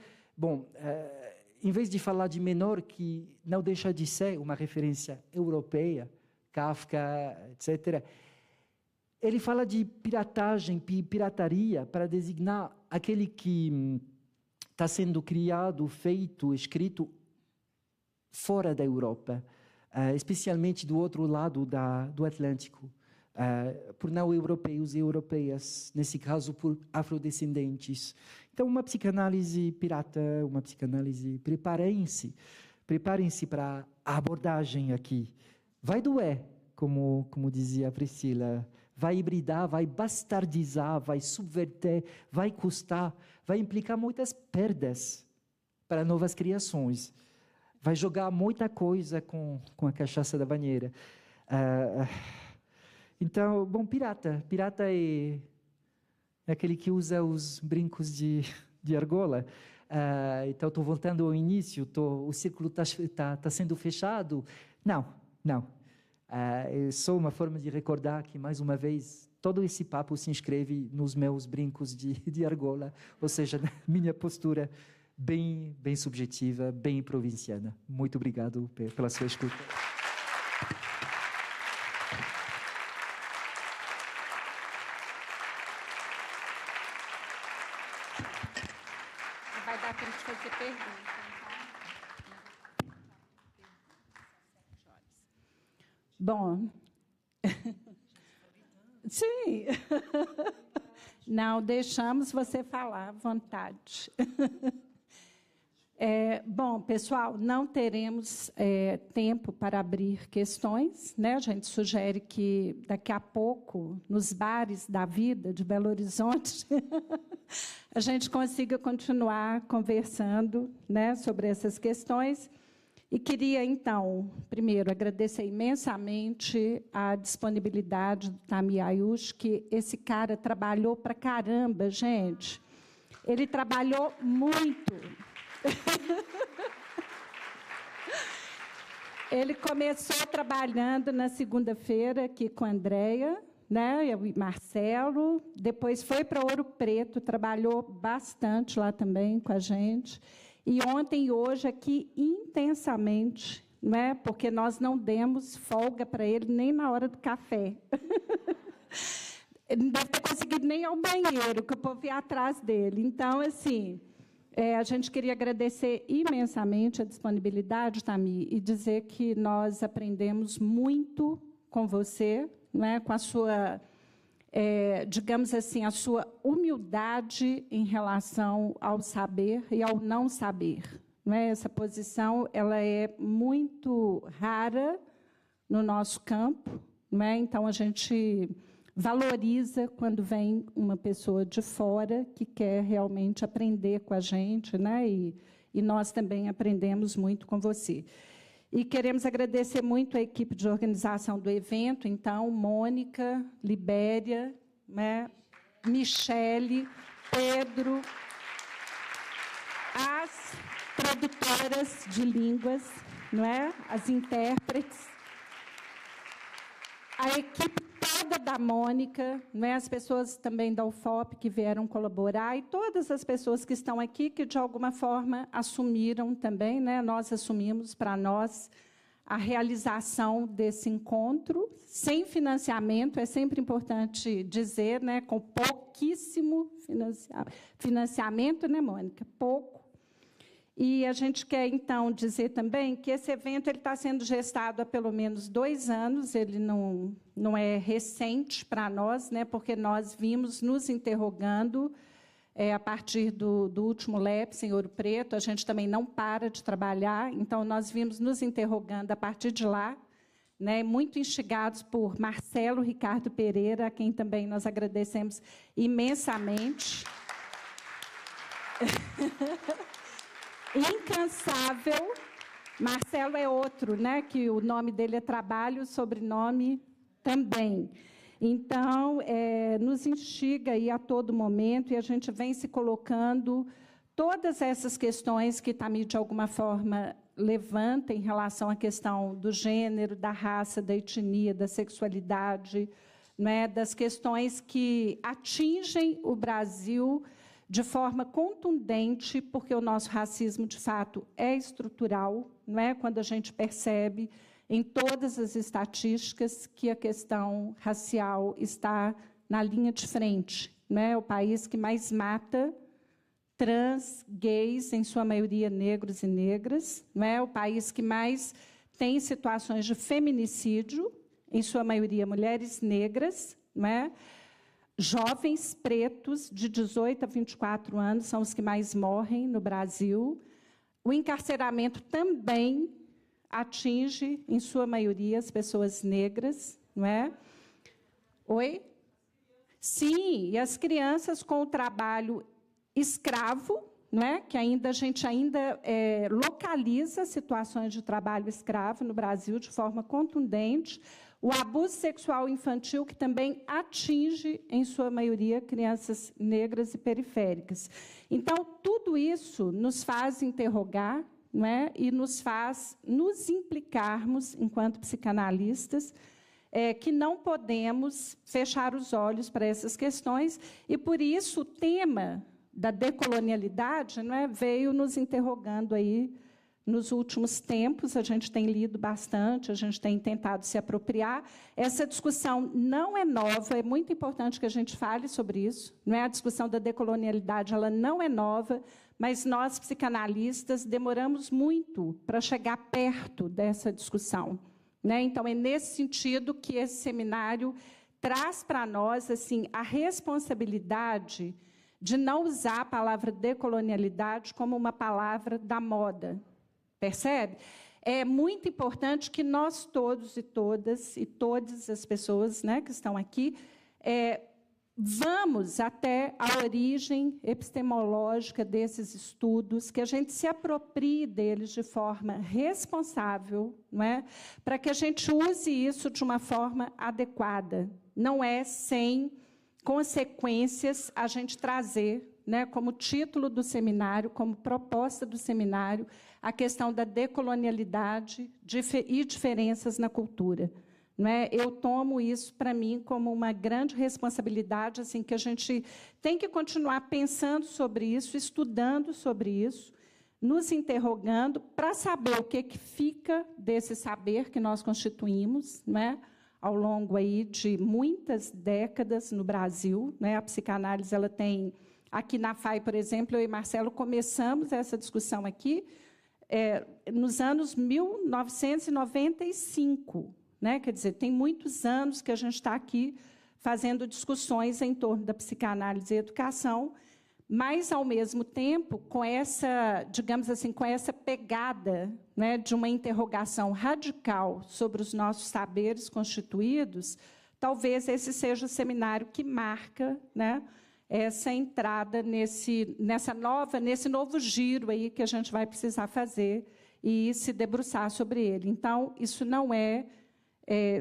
em vez de falar de menor, que não deixa de ser uma referência europeia, Kafka, etc., ele fala de piratagem, pirataria, para designar aquele que está sendo criado, feito, escrito fora da Europa, especialmente do outro lado do Atlântico, por não europeus e europeias, nesse caso por afrodescendentes. Então, uma psicanálise pirata, uma psicanálise... Preparem-se para a abordagem aqui. Vai doer, como dizia a Priscila, vai hibridar, vai bastardizar, vai subverter, vai custar, vai implicar muitas perdas para novas criações. Vai jogar muita coisa com a cachaça da banheira. Então, pirata. Pirata é aquele que usa os brincos de argola. Então, estou voltando ao início, o círculo está sendo fechado. Não. É só uma forma de recordar que, mais uma vez, todo esse papo se inscreve nos meus brincos de argola, ou seja, na minha postura bem subjetiva, bem provinciana. Muito obrigado pela sua escuta. Vai dar tempo de fazer pergunta. Bom, sim, não, deixamos você falar à vontade. Bom, pessoal, não teremos tempo para abrir questões, né? A gente sugere que, daqui a pouco, nos bares da vida de Belo Horizonte, a gente consiga continuar conversando, né, sobre essas questões. E queria, então, primeiro, agradecer imensamente a disponibilidade do Tamir Ayush, que esse cara trabalhou para caramba, gente. Ele trabalhou muito. Ele começou trabalhando na segunda-feira aqui com a Andréia, né, e Marcelo, depois foi para Ouro Preto, trabalhou bastante lá também com a gente. E ontem e hoje aqui intensamente, né, porque nós não demos folga para ele nem na hora do café. Ele não deve ter conseguido nem ir ao banheiro, que o povo ia atrás dele. Então, assim, a gente queria agradecer imensamente a disponibilidade, Tamir, e dizer que nós aprendemos muito com você, né, com a sua, digamos assim, a sua humildade em relação ao saber e ao não saber. Né? Essa posição ela é muito rara no nosso campo, né? Então, a gente valoriza quando vem uma pessoa de fora que quer realmente aprender com a gente, né? E nós também aprendemos muito com você. E queremos agradecer muito a equipe de organização do evento, então, Mônica, Libéria, né? Michele, Pedro, as tradutoras de línguas, não é? As intérpretes, a equipe toda da Mônica, né, as pessoas também da UFOP que vieram colaborar, e todas as pessoas que estão aqui que, de alguma forma, assumiram também, né, nós assumimos para nós a realização desse encontro, sem financiamento, é sempre importante dizer, né, com pouquíssimo financiamento, né, Mônica? Pouco. E a gente quer, então, dizer também que esse evento está sendo gestado há pelo menos 2 anos, ele não é recente para nós, né, porque nós vimos nos interrogando a partir do último LEPS em Ouro Preto, a gente também não para de trabalhar, então nós vimos nos interrogando a partir de lá, né, muito instigados por Marcelo Ricardo Pereira, a quem também nós agradecemos imensamente. Incansável. Marcelo é outro, né, que o nome dele é trabalho, o sobrenome também. Então, nos instiga aí a todo momento, e a gente vem se colocando todas essas questões que Tamir, de alguma forma, levanta em relação à questão do gênero, da raça, da etnia, da sexualidade, né, das questões que atingem o Brasil de forma contundente, porque o nosso racismo, de fato, é estrutural, não é? Quando a gente percebe em todas as estatísticas que a questão racial está na linha de frente. Não é? O país que mais mata trans, gays, em sua maioria negros e negras. Não é? O país que mais tem situações de feminicídio, em sua maioria mulheres negras. Não é? Jovens pretos de 18 a 24 anos são os que mais morrem no Brasil. O encarceramento também atinge, em sua maioria, as pessoas negras, não é? Oi? Sim, e as crianças com o trabalho escravo, não é? Que a gente ainda localiza situações de trabalho escravo no Brasil de forma contundente. o abuso sexual infantil, que também atinge, em sua maioria, crianças negras e periféricas. Então, tudo isso nos faz interrogar, não é? E nos faz nos implicarmos, enquanto psicanalistas, que não podemos fechar os olhos para essas questões, e, por isso, o tema da decolonialidade, não é, veio nos interrogando aí. Nos últimos tempos, a gente tem lido bastante, a gente tem tentado se apropriar. Essa discussão não é nova, é muito importante que a gente fale sobre isso. Não é? A discussão da decolonialidade, ela não é nova, mas nós, psicanalistas, demoramos muito para chegar perto dessa discussão. Né? Então, é nesse sentido que esse seminário traz para nós assim, a responsabilidade de não usar a palavra decolonialidade como uma palavra da moda. Percebe? É muito importante que nós todos e todas as pessoas, né, que estão aqui, vamos até a origem epistemológica desses estudos, que a gente se aproprie deles de forma responsável, não é? Para que a gente use isso de uma forma adequada. Não é sem consequências a gente trazer, né, como título do seminário, como proposta do seminário, a questão da decolonialidade e diferenças na cultura. Não é? Eu tomo isso, para mim, como uma grande responsabilidade, assim, que a gente tem que continuar pensando sobre isso, estudando sobre isso, nos interrogando, para saber o que fica desse saber que nós constituímos, não é? Ao longo aí de muitas décadas no Brasil. Né? A psicanálise ela tem... Aqui na FAI, por exemplo, eu e Marcelo começamos essa discussão aqui nos anos 1995. Né? Quer dizer, tem muitos anos que a gente está aqui fazendo discussões em torno da psicanálise e educação, mas, ao mesmo tempo, com essa, digamos assim, com essa pegada, né, de uma interrogação radical sobre os nossos saberes constituídos, talvez esse seja o seminário que marca, né, essa entrada nesse novo giro aí que a gente vai precisar fazer e se debruçar sobre ele. Então, isso não é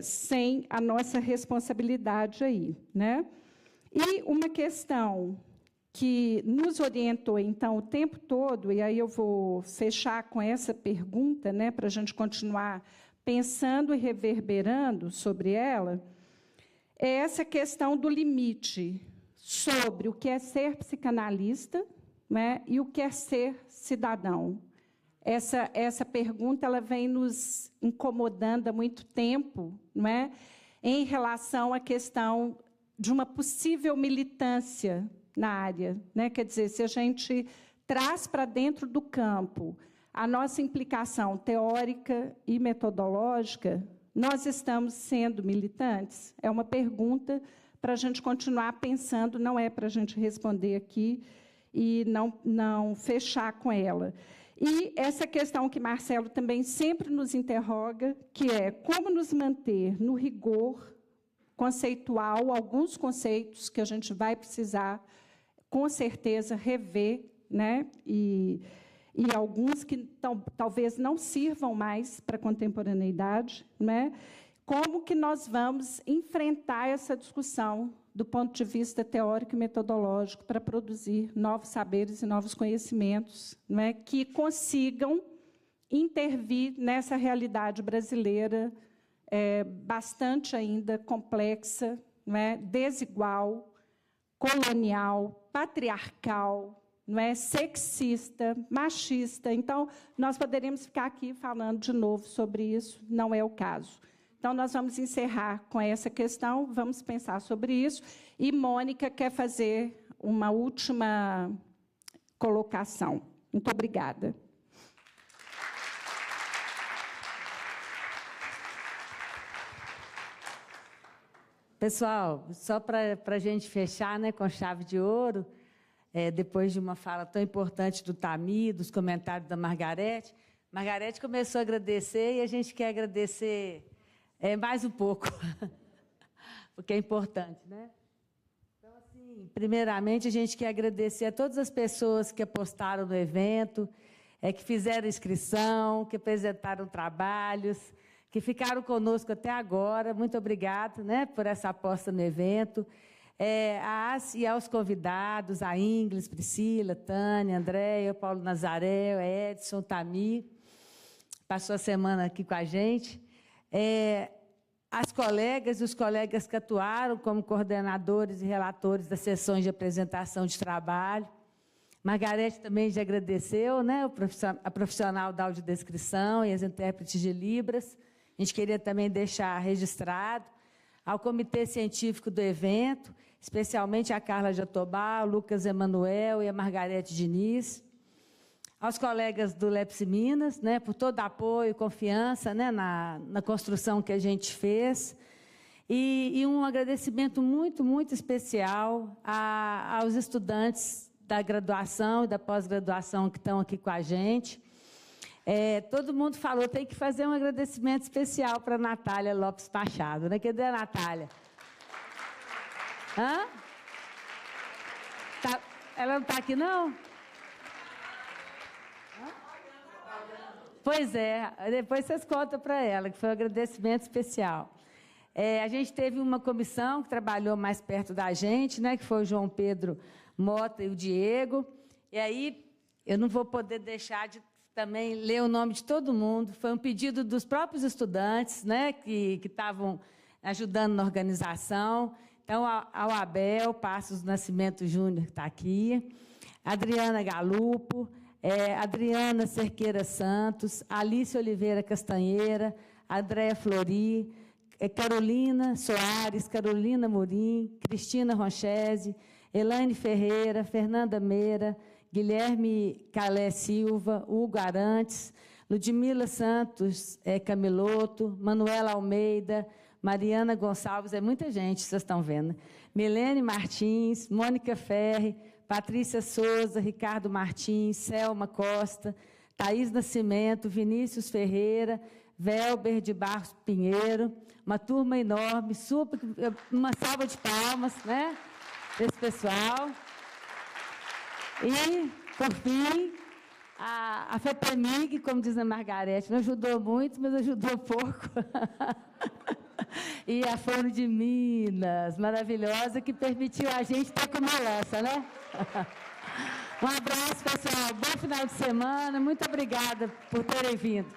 sem a nossa responsabilidade aí. Né? E uma questão que nos orientou, então, o tempo todo, e aí eu vou fechar com essa pergunta, né, para a gente continuar pensando e reverberando sobre ela, é essa questão do limite sobre o que é ser psicanalista, né, e o que é ser cidadão. Essa pergunta ela vem nos incomodando há muito tempo, não é? Em relação à questão de uma possível militância na área. Né? Quer dizer, se a gente traz para dentro do campo a nossa implicação teórica e metodológica, nós estamos sendo militantes? É uma pergunta para a gente continuar pensando, não é para a gente responder aqui e não fechar com ela. E essa questão que Marcelo também sempre nos interroga, que é como nos manter no rigor conceitual, alguns conceitos que a gente vai precisar, com certeza, rever, né? E alguns que talvez não sirvam mais para a contemporaneidade. Né? Como que nós vamos enfrentar essa discussão do ponto de vista teórico e metodológico para produzir novos saberes e novos conhecimentos, não é, que consigam intervir nessa realidade brasileira bastante ainda complexa, não é, desigual, colonial, patriarcal, não é, sexista, machista. Então, nós poderíamos ficar aqui falando de novo sobre isso, não é o caso. Então, nós vamos encerrar com essa questão, vamos pensar sobre isso. E Mônica quer fazer uma última colocação. Muito obrigada. Pessoal, só para a gente fechar, né, com chave de ouro, depois de uma fala tão importante do Tamir, dos comentários da Margarete, Margarete começou a agradecer e a gente quer agradecer... mais um pouco, porque é importante, né? Então, assim, primeiramente, a gente quer agradecer a todas as pessoas que apostaram no evento, que fizeram inscrição, que apresentaram trabalhos, que ficaram conosco até agora. Muito obrigada, né, por essa aposta no evento. E aos convidados, a Ingles, Priscila, Tânia, Andréia, Paulo Nazaré, Edson, Tamir, passou a semana aqui com a gente. As colegas e os colegas que atuaram como coordenadores e relatores das sessões de apresentação de trabalho. Margarete também já agradeceu, né, a profissional da audiodescrição e as intérpretes de Libras. A gente queria também deixar registrado ao comitê científico do evento, especialmente a Carla Jatobá, o Lucas Emanuel e a Margarete Diniz. Aos colegas do Lepsi Minas, né, por todo apoio e confiança, né, na construção que a gente fez. E um agradecimento muito, muito especial aos estudantes da graduação e da pós-graduação que estão aqui com a gente. Todo mundo falou, tem que fazer um agradecimento especial para a Natália Lopes Machado, né? Cadê a Natália? Hã? Ela não está aqui, não? Pois é, depois vocês contam para ela, que foi um agradecimento especial. A gente teve uma comissão que trabalhou mais perto da gente, né, que foi o João Pedro Mota e o Diego. E aí, eu não vou poder deixar de também ler o nome de todo mundo. Foi um pedido dos próprios estudantes, né, que estavam ajudando na organização. Então, ao Abel Passos Nascimento Júnior, que está aqui, Adriana Galupo, Adriana Cerqueira Santos, Alice Oliveira Castanheira, Andréa Flori, Carolina Soares, Carolina Morim, Cristina Ronchese, Elaine Ferreira, Fernanda Meira, Guilherme Calé Silva, Hugo Arantes, Ludmila Santos Camiloto, Manuela Almeida, Mariana Gonçalves, muita gente, vocês estão vendo. Milene Martins, Mônica Ferri, Patrícia Souza, Ricardo Martins, Selma Costa, Thaís Nascimento, Vinícius Ferreira, Velber de Barros Pinheiro, uma turma enorme, super, uma salva de palmas, né, desse pessoal. E, por fim, a FEPEMIG, como diz a Margarete, não ajudou muito, mas ajudou pouco. E a Fone de Minas, maravilhosa, que permitiu a gente ter como herança, né? Um abraço, pessoal. Bom final de semana. Muito obrigada por terem vindo.